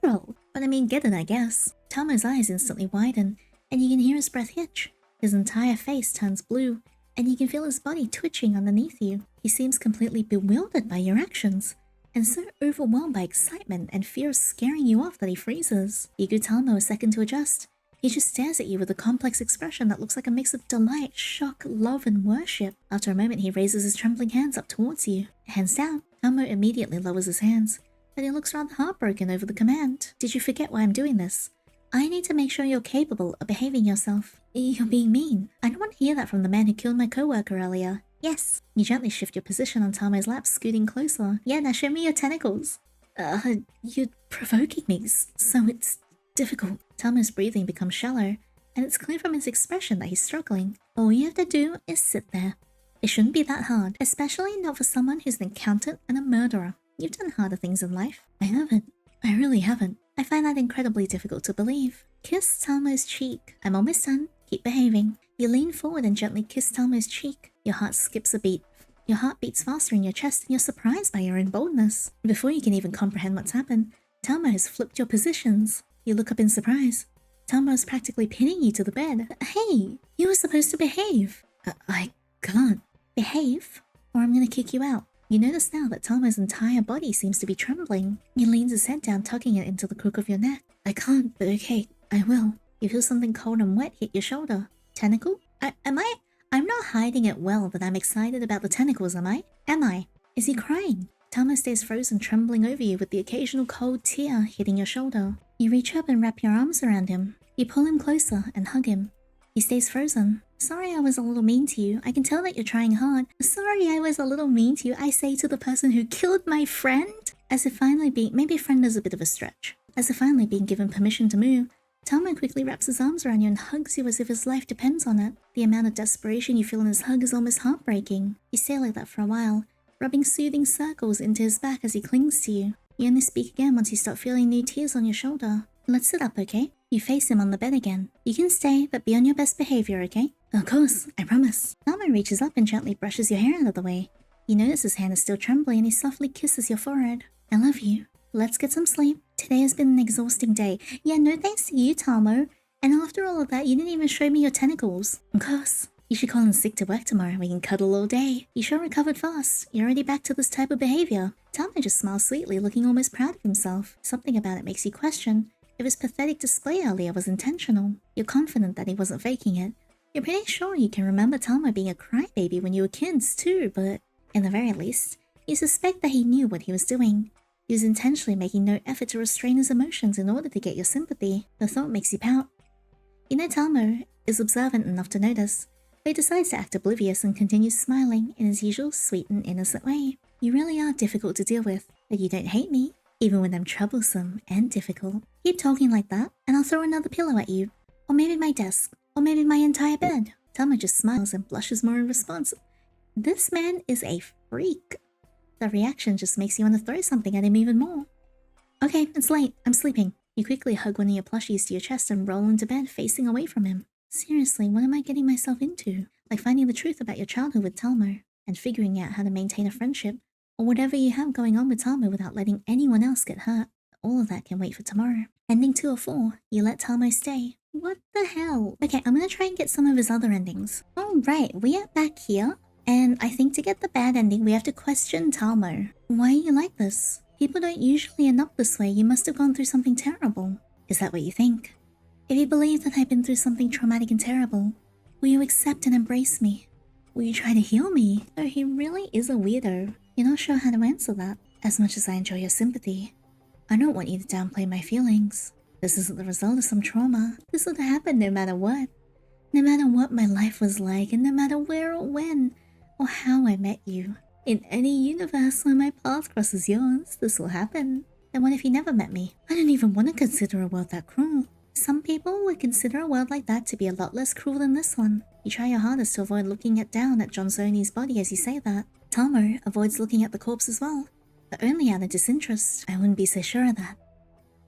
Girl! But I mean, get it, I guess. Thaumo's eyes instantly widen, and you can hear his breath hitch. His entire face turns blue, and you can feel his body twitching underneath you. He seems completely bewildered by your actions, and so overwhelmed by excitement and fear of scaring you off that he freezes. You give Thaumo a second to adjust. He just stares at you with a complex expression that looks like a mix of delight, shock, love, and worship. After a moment, he raises his trembling hands up towards you. Hands down. Thaumo immediately lowers his hands, but he looks rather heartbroken over the command. Did you forget why I'm doing this? I need to make sure you're capable of behaving yourself. You're being mean. I don't want to hear that from the man who killed my coworker earlier. Yes. You gently shift your position on Thaumo's lap, scooting closer. Yeah, now show me your tentacles. You're provoking me, so it's difficult. Thaumo's breathing becomes shallow, and it's clear from his expression that he's struggling. All you have to do is sit there. It shouldn't be that hard, especially not for someone who's an accountant and a murderer. You've done harder things in life. I haven't. I really haven't. I find that incredibly difficult to believe. Kiss Thaumo's cheek. I'm almost done. Keep behaving. You lean forward and gently kiss Thaumo's cheek. Your heart skips a beat. Your heart beats faster in your chest and you're surprised by your own boldness. Before you can even comprehend what's happened, Thaumo has flipped your positions. You look up in surprise. Thaumo is practically pinning you to the bed. Hey, you were supposed to behave. I can't. Behave, or I'm gonna kick you out. You notice now that Thaumo's entire body seems to be trembling. He leans his head down, tucking it into the crook of your neck. I can't, but okay, I will. You feel something cold and wet hit your shoulder. Tentacle? I'm not hiding it well that I'm excited about the tentacles, am I? Am I? Is he crying? Thaumo stays frozen, trembling over you with the occasional cold tear hitting your shoulder. You reach up and wrap your arms around him. You pull him closer and hug him. He stays frozen. Sorry I was a little mean to you. I can tell that you're trying hard. Sorry I was a little mean to you, I say to the person who killed my friend. As if finally being— maybe friend is a bit of a stretch. As if finally being given permission to move, Thaumo quickly wraps his arms around you and hugs you as if his life depends on it. The amount of desperation you feel in his hug is almost heartbreaking. You stay like that for a while, rubbing soothing circles into his back as he clings to you. You only speak again once you start feeling new tears on your shoulder. Let's sit up, okay? You face him on the bed again. You can stay, but be on your best behavior, okay? Of course, I promise. Thaumo reaches up and gently brushes your hair out of the way. You notice his hand is still trembling and he softly kisses your forehead. I love you. Let's get some sleep. Today has been an exhausting day. Yeah, no thanks to you, Thaumo. And after all of that, you didn't even show me your tentacles. Of course. You should call in sick to work tomorrow. We can cuddle all day. You sure recovered fast. You're already back to this type of behavior. Thaumo just smiles sweetly, looking almost proud of himself. Something about it makes you question if his pathetic display earlier was intentional. You're confident that he wasn't faking it. You're pretty sure you can remember Thaumo being a crybaby when you were kids too, but in the very least, you suspect that he knew what he was doing. He was intentionally making no effort to restrain his emotions in order to get your sympathy. The thought makes you pout. You know Thaumo is observant enough to notice, but he decides to act oblivious and continues smiling in his usual sweet and innocent way. You really are difficult to deal with, but you don't hate me, even when I'm troublesome and difficult. Keep talking like that, and I'll throw another pillow at you. Or maybe my desk, or maybe my entire bed. Thaumo just smiles and blushes more in response. This man is a freak. The reaction just makes you want to throw something at him even more. Okay, it's late. I'm sleeping. You quickly hug one of your plushies to your chest and roll into bed, facing away from him. Seriously, what am I getting myself into? Like finding the truth about your childhood with Thaumo, and figuring out how to maintain a friendship, or whatever you have going on with Thaumo without letting anyone else get hurt. All of that can wait for tomorrow. Ending 2 or 4, you let Thaumo stay. What the hell? Okay, I'm gonna try and get some of his other endings. Alright, we are back here. And I think to get the bad ending, we have to question Thaumo. Why are you like this? People don't usually end up this way. You must have gone through something terrible. Is that what you think? If you believe that I've been through something traumatic and terrible, will you accept and embrace me? Will you try to heal me? Oh, he really is a weirdo. You're not sure how to answer that. As much as I enjoy your sympathy, I don't want you to downplay my feelings. This isn't the result of some trauma. This would happen no matter what. No matter what my life was like, and no matter where or when, or how I met you. In any universe where my path crosses yours, this will happen. Then what if you never met me? I don't even want to consider a world that cruel. Some people would consider a world like that to be a lot less cruel than this one. You try your hardest to avoid looking down at Johnsoni's body as you say that. Thaumo avoids looking at the corpse as well, but only out of disinterest. I wouldn't be so sure of that.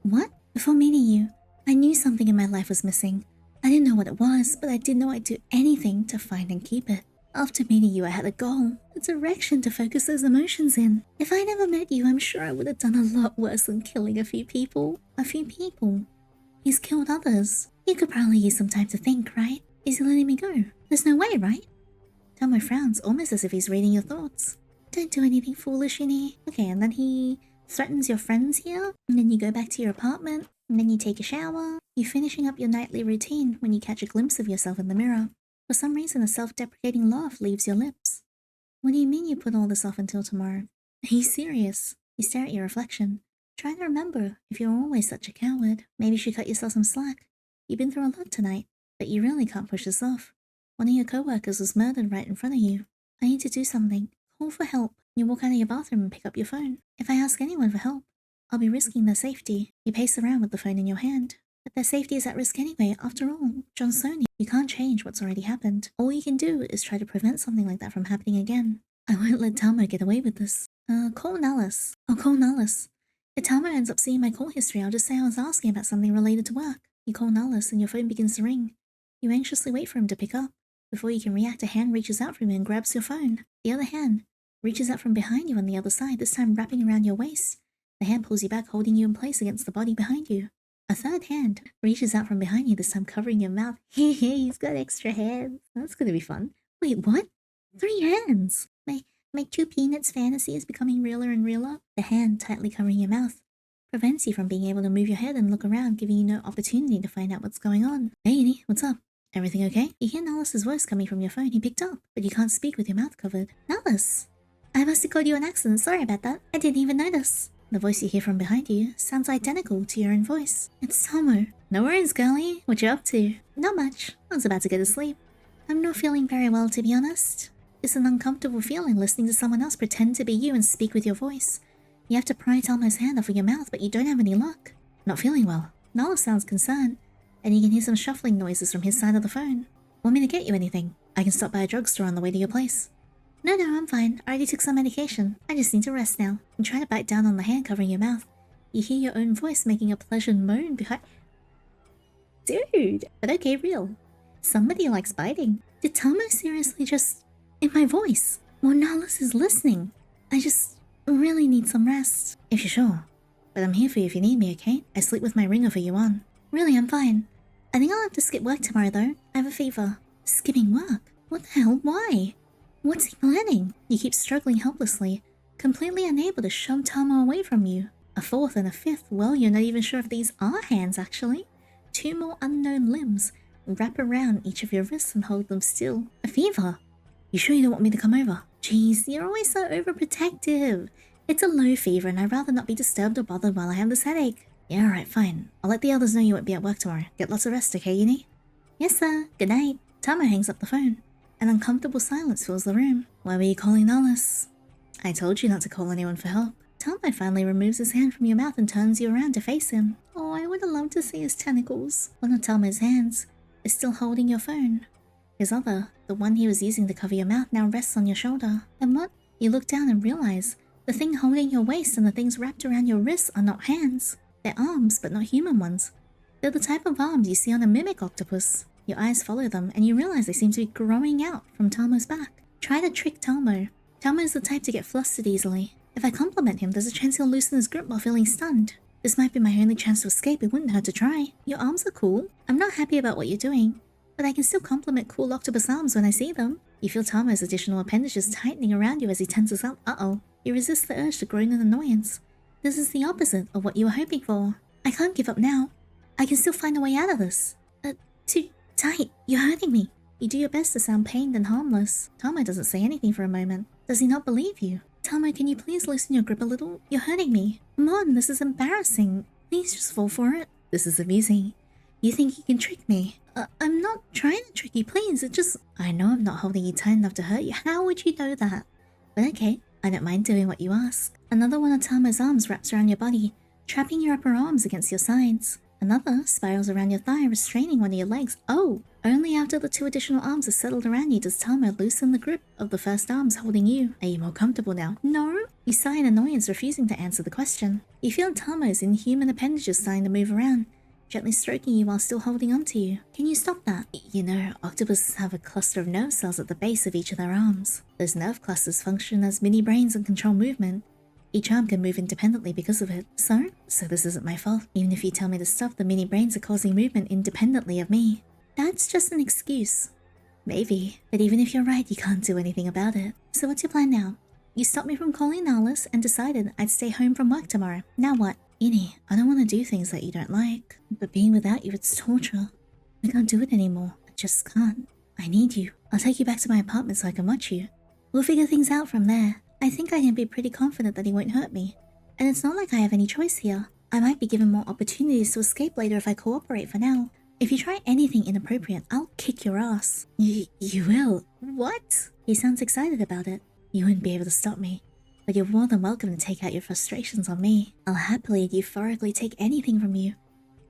What? Before meeting you, I knew something in my life was missing. I didn't know what it was, but I didn't know I'd do anything to find and keep it. After meeting you, I had a goal, a direction to focus those emotions in. If I never met you, I'm sure I would have done a lot worse than killing a few people. A few people. He's killed others. You could probably use some time to think, right? Is he letting me go? There's no way, right? Thaumo frowns, almost as if he's reading your thoughts. Don't do anything foolish, Yandere. Okay, and then he threatens your friends here, and then you go back to your apartment, and then you take a shower. You're finishing up your nightly routine when you catch a glimpse of yourself in the mirror. For some reason, a self-deprecating laugh leaves your lips. What do you mean you put all this off until tomorrow? Are you serious? You stare at your reflection. Try to remember if you were always such a coward. Maybe you should cut yourself some slack. You've been through a lot tonight, but you really can't push this off. One of your co-workers was murdered right in front of you. I need to do something. Call for help. You walk out of your bathroom and pick up your phone. If I ask anyone for help, I'll be risking their safety. You pace around with the phone in your hand. But their safety is at risk anyway. After all, Johnsoni, you can't change what's already happened. All you can do is try to prevent something like that from happening again. I won't let Thaumo get away with this. Call Nalis. I'll call Nalis. If Thaumo ends up seeing my call history, I'll just say I was asking about something related to work. You call Nalis and your phone begins to ring. You anxiously wait for him to pick up. Before you can react, a hand reaches out from you and grabs your phone. The other hand reaches out from behind you on the other side, this time wrapping around your waist. The hand pulls you back, holding you in place against the body behind you. A third hand reaches out from behind you, this time covering your mouth. He's got extra hands. That's gonna be fun. Wait, what? 3 hands! My 2 peanuts fantasy is becoming realer and realer. The hand tightly covering your mouth prevents you from being able to move your head and look around, giving you no opportunity to find out what's going on. Hey, Yandere, what's up? Everything okay? You hear Nalis' voice coming from your phone. He picked up, but you can't speak with your mouth covered. Nalis! I must have called you an accident. Sorry about that. I didn't even notice. The voice you hear from behind you sounds identical to your own voice. It's Thaumo. No worries, girlie. What you up to? Not much. I was about to go to sleep. I'm not feeling very well, to be honest. It's an uncomfortable feeling listening to someone else pretend to be you and speak with your voice. You have to pry Thaumo's hand off of your mouth, but you don't have any luck. Not feeling well. Nalis sounds concerned, and you can hear some shuffling noises from his side of the phone. Want me to get you anything? I can stop by a drugstore on the way to your place. No, I'm fine. I already took some medication. I just need to rest now. And try to bite down on the hand covering your mouth. You hear your own voice making a pleasant moan behind... Dude! But okay, real. Somebody likes biting. Did Thaumo seriously just... in my voice? Well, Nalis is listening. I just really need some rest. If you're sure. But I'm here for you if you need me, okay? I sleep with my ring over you on. Really, I'm fine. I think I'll have to skip work tomorrow, though. I have a fever. Skipping work? What the hell? Why? What's he planning? You keep struggling helplessly, completely unable to shove Thaumo away from you. A fourth and a fifth, well, you're not even sure if these are hands, actually. 2 more unknown limbs. Wrap around each of your wrists and hold them still. A fever? You sure you don't want me to come over? Jeez, you're always so overprotective. It's a low fever and I'd rather not be disturbed or bothered while I have this headache. Yeah, alright, fine. I'll let the others know you won't be at work tomorrow. Get lots of rest, okay, Yandere? Yes, sir. Good night. Thaumo hangs up the phone. An uncomfortable silence fills the room. Why were you calling Nalis? I told you not to call anyone for help. Thaumo finally removes his hand from your mouth and turns you around to face him. Oh, I would have loved to see his tentacles. One of Thaumo's hands is still holding your phone. His other, the one he was using to cover your mouth, now rests on your shoulder. And what? You look down and realize the thing holding your waist and the things wrapped around your wrists are not hands. They're arms, but not human ones. They're the type of arms you see on a mimic octopus. Your eyes follow them, and you realize they seem to be growing out from Thaumo's back. Try to trick Thaumo. Thaumo is the type to get flustered easily. If I compliment him, there's a chance he'll loosen his grip while feeling stunned. This might be my only chance to escape. It wouldn't hurt to try. Your arms are cool. I'm not happy about what you're doing, but I can still compliment cool octopus arms when I see them. You feel Thaumo's additional appendages tightening around you as he tenses up. Uh-oh. You resist the urge to groan in annoyance. This is the opposite of what you were hoping for. I can't give up now. I can still find a way out of this. Too tight. You're hurting me. You do your best to sound pained and harmless. Thaumo doesn't say anything for a moment. Does he not believe you? Thaumo, can you please loosen your grip a little? You're hurting me. Come on, this is embarrassing. Please just fall for it. This is amusing. You think you can trick me? I'm not trying to trick you, please. It just... I know I'm not holding you tight enough to hurt you. How would you know that? But okay, I don't mind doing what you ask. Another one of Thaumo's arms wraps around your body, trapping your upper arms against your sides. Another spirals around your thigh, restraining one of your legs. Oh! Only after the 2 additional arms are settled around you does Thaumo loosen the grip of the first arms holding you. Are you more comfortable now? No? You sigh in annoyance, refusing to answer the question. You feel Thaumo's inhuman appendages starting to move around, gently stroking you while still holding onto you. Can you stop that? You know, octopuses have a cluster of nerve cells at the base of each of their arms. Those nerve clusters function as mini brains and control movement. Each arm can move independently because of it. So this isn't my fault. Even if you tell me to stop, the mini brains are causing movement independently of me. That's just an excuse. Maybe, but even if you're right, you can't do anything about it. So what's your plan now? You stopped me from calling Nalis and decided I'd stay home from work tomorrow. Now what? Yandere, I don't want to do things that you don't like, but being without you, it's torture. I can't do it anymore. I just can't. I need you. I'll take you back to my apartment so I can watch you. We'll figure things out from there. I think I can be pretty confident that he won't hurt me. And it's not like I have any choice here. I might be given more opportunities to escape later if I cooperate for now. If you try anything inappropriate, I'll kick your ass. You will? What? He sounds excited about it. You wouldn't be able to stop me. But you're more than welcome to take out your frustrations on me. I'll happily and euphorically take anything from you.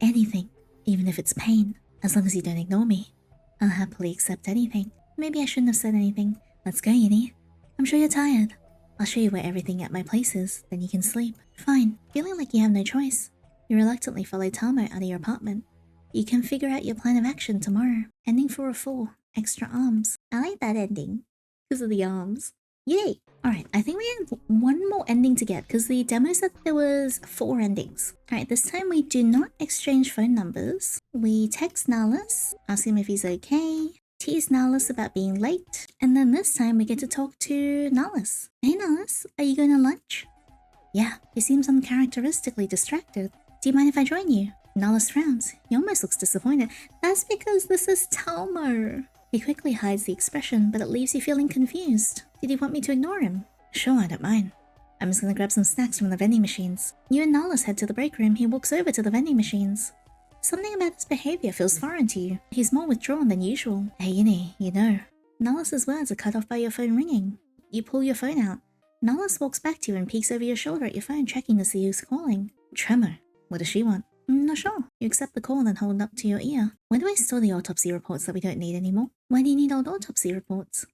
Anything. Even if it's pain. As long as you don't ignore me. I'll happily accept anything. Maybe I shouldn't have said anything. Let's go, Yandere. I'm sure you're tired. I'll show you where everything at my place is, then you can sleep. Fine. Feeling like you have no choice, you reluctantly follow Thaumo out of your apartment. You can figure out your plan of action tomorrow. Ending 4 of 4. Extra arms. I like that ending. Because of the arms. Yay! Alright, I think we have one more ending to get, because the demo said there was 4 endings. Alright, this time we do not exchange phone numbers. We text Nalis, ask him if he's okay, tease Nalis about being late, and then this time we get to talk to Nalis. Hey Nalis, are you going to lunch? Yeah, he seems uncharacteristically distracted. Do you mind if I join you? Nalis frowns. He almost looks disappointed. That's because this is Thaumo. He quickly hides the expression, but it leaves you feeling confused. Did he want me to ignore him? Sure, I don't mind. I'm just gonna grab some snacks from the vending machines. You and Nalis head to the break room. He walks over to the vending machines. Something about his behavior feels foreign to you. He's more withdrawn than usual. Hey, Yandere, you know. Nalis' words are cut off by your phone ringing. You pull your phone out. Nalis walks back to you and peeks over your shoulder at your phone, checking to see who's calling. Tremor. What does she want? Not sure. You accept the call and hold it up to your ear. Where do I store the autopsy reports that we don't need anymore? Why do you need old autopsy reports?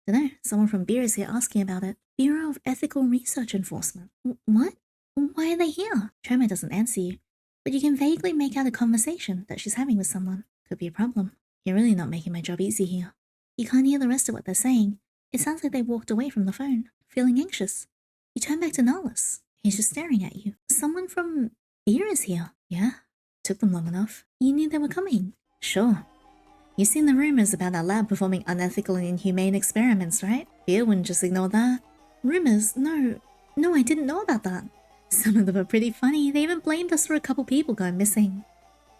Dunno. Someone from Bureau is here asking about it. Bureau of Ethical Research Enforcement. What? Why are they here? Tremor doesn't answer you, but you can vaguely make out a conversation that she's having with someone. Could be a problem. You're really not making my job easy here. You can't hear the rest of what they're saying, It sounds like they walked away from the phone, feeling anxious. You turn back to Nalis. He's just staring at you. Someone from Beer is here. Yeah, took them long enough. You knew they were coming. Sure. You've seen the rumors about our lab performing unethical and inhumane experiments, right? Beer wouldn't just ignore that. Rumors? No, I didn't know about that. Some of them are pretty funny. They even blamed us for a couple people going missing.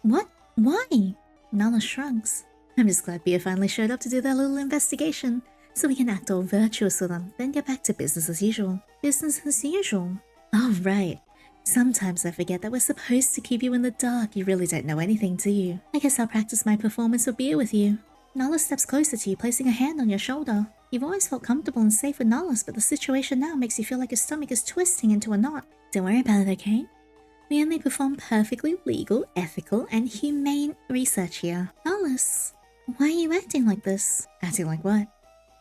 What? Why? Nala shrugs. I'm just glad Beer finally showed up to do their little investigation, so we can act all virtuous with them, then get back to business as usual. Business as usual? Oh, right. Sometimes I forget that we're supposed to keep you in the dark. You really don't know anything, do you? I guess I'll practice my performance of Beer with you. Nala steps closer to you, placing a hand on your shoulder. You've always felt comfortable and safe with Nalis, but the situation now makes you feel like your stomach is twisting into a knot. Don't worry about it, okay? We only perform perfectly legal, ethical, and humane research here. Nalis, why are you acting like this? Acting like what?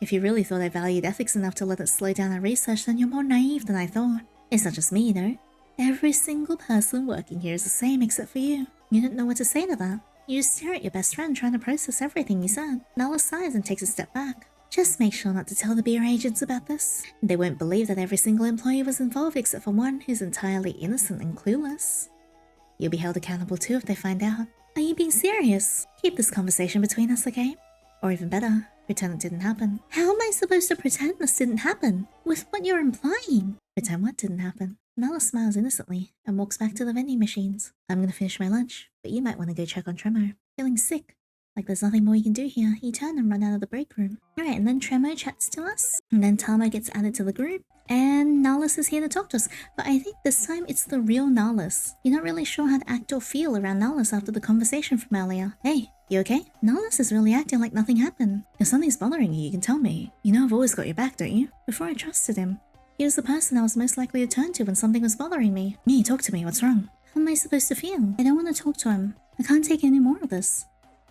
If you really thought I valued ethics enough to let it slow down our research, then you're more naive than I thought. It's not just me, though. Every single person working here is the same except for you. You didn't know what to say to that. You just stare at your best friend trying to process everything you said. Nala sighs and takes a step back. Just make sure not to tell the Beer agents about this. They won't believe that every single employee was involved except for one who's entirely innocent and clueless. You'll be held accountable too if they find out. Are you being serious? Keep this conversation between us, okay? Or even better, pretend it didn't happen. How am I supposed to pretend this didn't happen? With what you're implying? Pretend what didn't happen? Nala smiles innocently and walks back to the vending machines. I'm gonna finish my lunch, but you might want to go check on Tremo. Feeling sick? Like there's nothing more you can do here, you turn and run out of the break room. Alright, and then Tremo chats to us, and then Thaumo gets added to the group, and Nalis is here to talk to us. But I think this time it's the real Nalis. You're not really sure how to act or feel around Nalis after the conversation from earlier. Hey, you okay? Nalis is really acting like nothing happened. If something's bothering you, you can tell me. You know I've always got your back, don't you? Before I trusted him, he was the person I was most likely to turn to when something was bothering me. Yeah, talk to me, what's wrong? How am I supposed to feel? I don't want to talk to him. I can't take any more of this.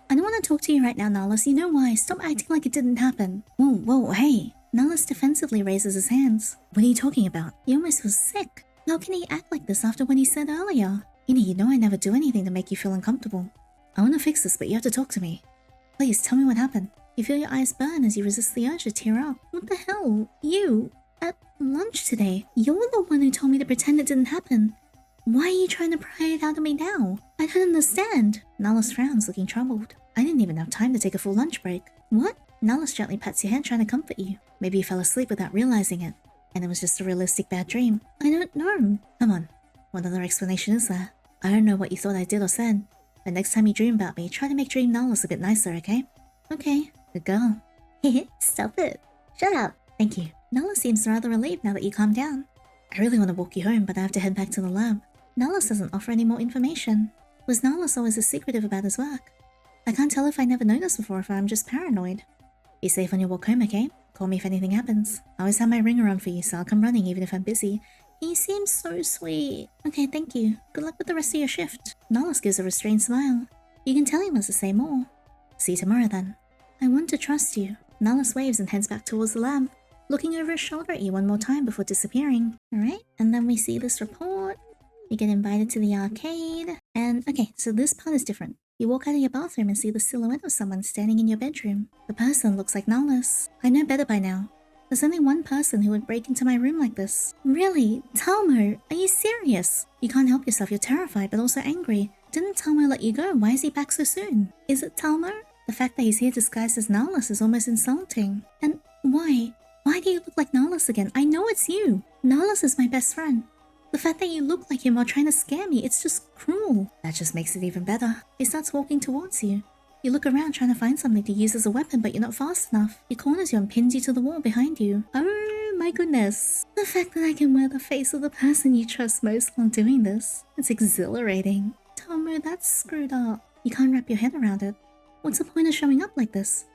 I don't want to talk to you right now, Nalis. You know why. Stop acting like it didn't happen. Whoa, hey. Nalis defensively raises his hands. What are you talking about? He almost was sick. How can he act like this after what he said earlier? You know I never do anything to make you feel uncomfortable. I want to fix this, but you have to talk to me. Please, tell me what happened. You feel your eyes burn as you resist the urge to tear up. What the hell? You? At lunch today, you're the one who told me to pretend it didn't happen. Why are you trying to pry it out of me now? I don't understand. Nalis frowns, looking troubled. I didn't even have time to take a full lunch break. What? Nalis gently pats your head, trying to comfort you. Maybe you fell asleep without realizing it, and it was just a realistic bad dream. I don't know. Come on, what other explanation is there? I don't know what you thought I did or said, but next time you dream about me, try to make Dream Nalis a bit nicer, okay? Okay, good girl. Stop it. Shut up. Thank you. Nalis seems rather relieved now that you calmed down. I really want to walk you home, but I have to head back to the lab. Nalis doesn't offer any more information. Was Nalis always as secretive about his work? I can't tell if I never noticed before or if I'm just paranoid. Be safe on your walk home, okay? Call me if anything happens. I always have my ringer on for you, so I'll come running even if I'm busy. He seems so sweet. Okay, thank you. Good luck with the rest of your shift. Nalis gives a restrained smile. You can tell he wants to say more. See you tomorrow then. I want to trust you. Nalis waves and heads back towards the lab, looking over his shoulder at you one more time before disappearing. Alright, and then we see this report. You get invited to the arcade. And okay, so this part is different. You walk out of your bathroom and see the silhouette of someone standing in your bedroom. The person looks like Nalis. I know better by now. There's only one person who would break into my room like this. Really? Thaumo? Are you serious? You can't help yourself, you're terrified but also angry. Didn't Thaumo let you go? Why is he back so soon? Is it Thaumo? The fact that he's here disguised as Nalis is almost insulting. And why? Why do you look like Nalis again? I know it's you. Nalis is my best friend. The fact that you look like him while trying to scare me, it's just cruel. That just makes it even better. He starts walking towards you. You look around trying to find something to use as a weapon, but you're not fast enough. He corners you and pins you to the wall behind you. Oh my goodness. The fact that I can wear the face of the person you trust most while doing this. It's exhilarating. Thaumo, that's screwed up. You can't wrap your head around it. What's the point of showing up like this?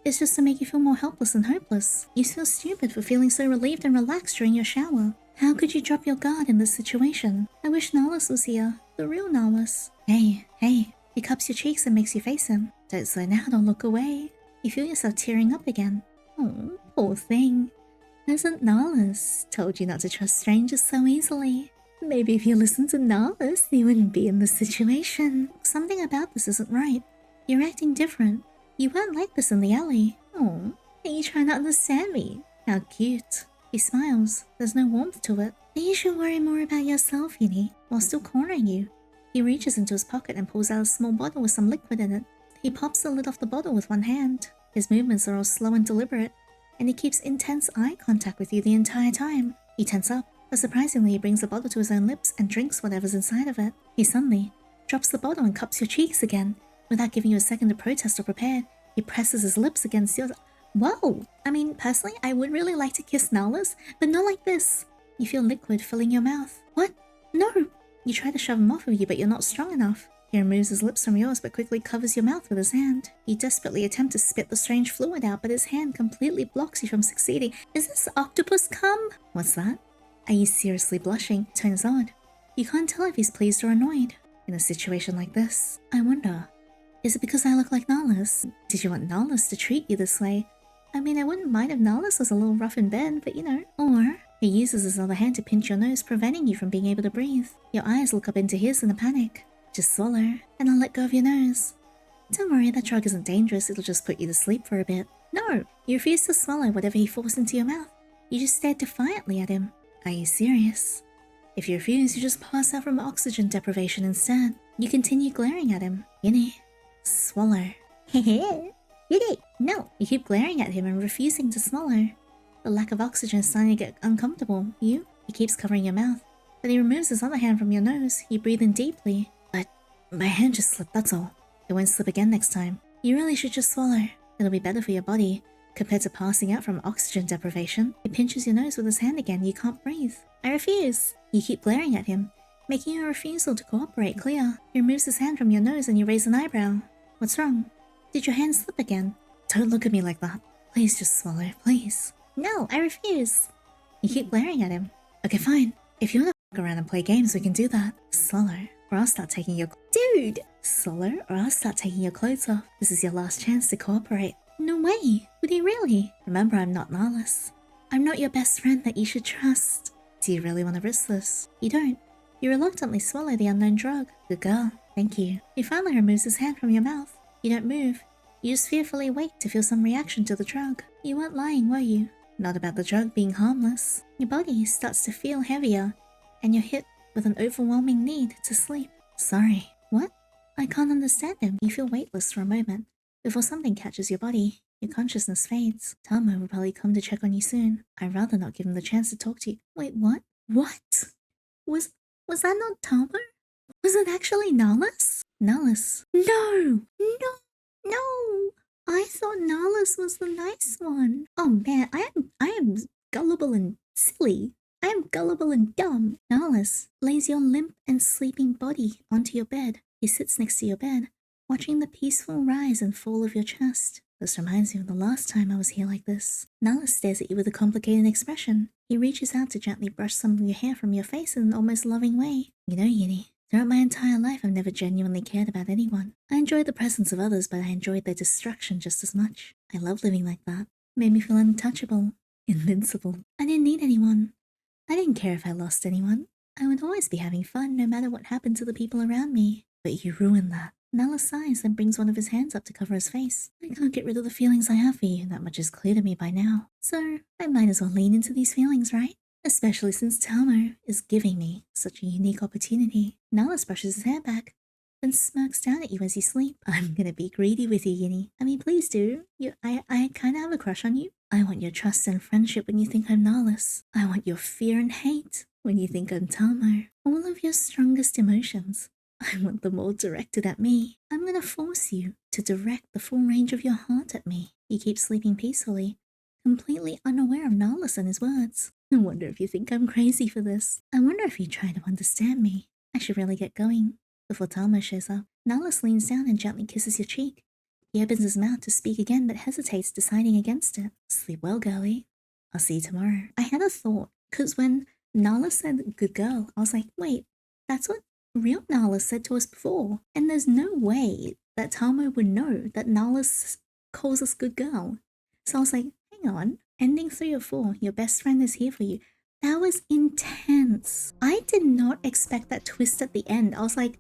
It's just to make you feel more helpless and hopeless. You feel stupid for feeling so relieved and relaxed during your shower. How could you drop your guard in this situation? I wish Nalis was here. The real Nalis. Hey. He cups your cheeks and makes you face him. Don't slow down or look away. You feel yourself tearing up again. Oh, poor thing. Hasn't Nalis told you not to trust strangers so easily? Maybe if you listened to Nalis, you wouldn't be in this situation. Something about this isn't right. You're acting different. You weren't like this in the alley. Oh, And you try not to understand me. How cute. He smiles. There's no warmth to it. Then you should worry more about yourself, Yinny, while still cornering you. He reaches into his pocket and pulls out a small bottle with some liquid in it. He pops the lid off the bottle with one hand. His movements are all slow and deliberate, and he keeps intense eye contact with you the entire time. You tense up, but surprisingly he brings the bottle to his own lips and drinks whatever's inside of it. He suddenly drops the bottle and cups your cheeks again. Without giving you a second to protest or prepare, he presses his lips against yours. Whoa! I mean, personally, I would really like to kiss Nalis, but not like this. You feel liquid filling your mouth. What? No! You try to shove him off of you, but you're not strong enough. He removes his lips from yours, but quickly covers your mouth with his hand. You desperately attempt to spit the strange fluid out, but his hand completely blocks you from succeeding. Is this octopus cum? What's that? Are you seriously blushing? Tone's odd. You can't tell if he's pleased or annoyed. In a situation like this, I wonder, is it because I look like Nalis? Did you want Nalis to treat you this way? I mean, I wouldn't mind if Nalis was a little rough in bed, but you know. Or he uses his other hand to pinch your nose, preventing you from being able to breathe. Your eyes look up into his in a panic. Just swallow, and I'll let go of your nose. Don't worry, that drug isn't dangerous, it'll just put you to sleep for a bit. No, you refuse to swallow whatever he forced into your mouth. You just stare defiantly at him. Are you serious? If you refuse, you just pass out from oxygen deprivation instead. You continue glaring at him. Yinny, swallow. Hehe. Yinny, no. You keep glaring at him and refusing to swallow. The lack of oxygen is starting to get uncomfortable. He keeps covering your mouth. But he removes his other hand from your nose. You breathe in deeply. My hand just slipped, that's all. It won't slip again next time. You really should just swallow. It'll be better for your body, compared to passing out from oxygen deprivation. He pinches your nose with his hand again, you can't breathe. I refuse. You keep glaring at him, making your refusal to cooperate clear. He removes his hand from your nose and you raise an eyebrow. What's wrong? Did your hand slip again? Don't look at me like that. Please just swallow, please. No, I refuse. You keep glaring at him. Okay, fine. If you want to fuck around and play games, we can do that. Swallow. Or I'll start taking your— Dude! Swallow, or I'll start taking your clothes off. This is your last chance to cooperate. No way! Would he really? Remember, I'm not Nalis. I'm not your best friend that you should trust. Do you really want to risk this? You don't. You reluctantly swallow the unknown drug. Good girl. Thank you. He finally removes his hand from your mouth. You don't move. You just fearfully wait to feel some reaction to the drug. You weren't lying, were you? Not about the drug being harmless. Your body starts to feel heavier, and you're hit with an overwhelming need to sleep. Sorry. What? I can't understand him. You feel weightless for a moment, before something catches your body. Your consciousness fades. Thaumo will probably come to check on you soon. I'd rather not give him the chance to talk to you. Wait, what? What? Was that not Thaumo? Was it actually Nalis? Nalis? No! No! No! I thought Nalis was the nice one. Oh man, I am gullible and silly. I am gullible and dumb. Nalis lays your limp and sleeping body onto your bed. He sits next to your bed, watching the peaceful rise and fall of your chest. This reminds me of the last time I was here like this. Nalis stares at you with a complicated expression. He reaches out to gently brush some of your hair from your face in an almost loving way. You know, Yinny, throughout my entire life I've never genuinely cared about anyone. I enjoyed the presence of others, but I enjoyed their destruction just as much. I love living like that. It made me feel untouchable, invincible. I didn't need anyone. I didn't care if I lost anyone. I would always be having fun no matter what happened to the people around me. But you ruined that. Nalis sighs and brings one of his hands up to cover his face. I can't get rid of the feelings I have for you, that much is clear to me by now. So, I might as well lean into these feelings, right? Especially since Thaumo is giving me such a unique opportunity. Nalis brushes his hair back, then smirks down at you as you sleep. I'm gonna be greedy with you, Yinny. I mean, please do. I kinda have a crush on you. I want your trust and friendship when you think I'm Nalis. I want your fear and hate when you think I'm Thaumo. All of your strongest emotions. I want them all directed at me. I'm gonna force you to direct the full range of your heart at me. You keep sleeping peacefully, completely unaware of Nalis and his words. I wonder if you think I'm crazy for this. I wonder if you try to understand me. I should really get going before Thaumo shows up. Nalis leans down and gently kisses your cheek. He opens his mouth to speak again but hesitates, deciding against it. Sleep well, girlie. I'll see you tomorrow. I had a thought, because when Nalis said good girl, I was like, wait, that's what real Nalis said to us before. And there's no way that Thaumo would know that Nalis calls us good girl. So I was like, hang on. Ending 3 or 4, your best friend is here for you. That was intense. I did not expect that twist at the end. I was like,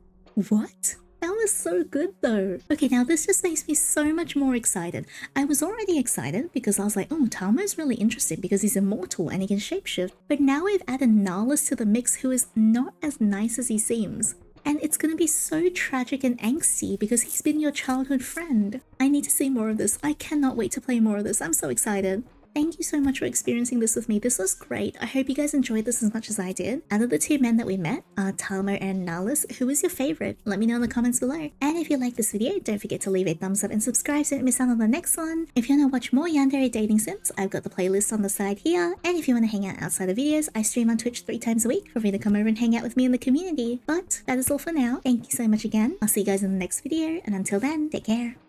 what? That was so good though. Okay, now this just makes me so much more excited. I was already excited because I was like, oh, Thaumo's really interesting because he's immortal and he can shapeshift. But now we've added Nalis to the mix, who is not as nice as he seems. And it's gonna be so tragic and angsty because he's been your childhood friend. I need to see more of this. I cannot wait to play more of this. I'm so excited. Thank you so much for experiencing this with me. This was great. I hope you guys enjoyed this as much as I did. Out of the two men that we met, Thaumo and Nalis, who was your favorite? Let me know in the comments below. And if you like this video, don't forget to leave a thumbs up and subscribe so you don't miss out on the next one. If you want to watch more Yandere dating sims, I've got the playlist on the side here. And if you want to hang out outside of videos, I stream on Twitch 3 times a week. Feel free to come over and hang out with me in the community. But that is all for now. Thank you so much again. I'll see you guys in the next video. And until then, take care.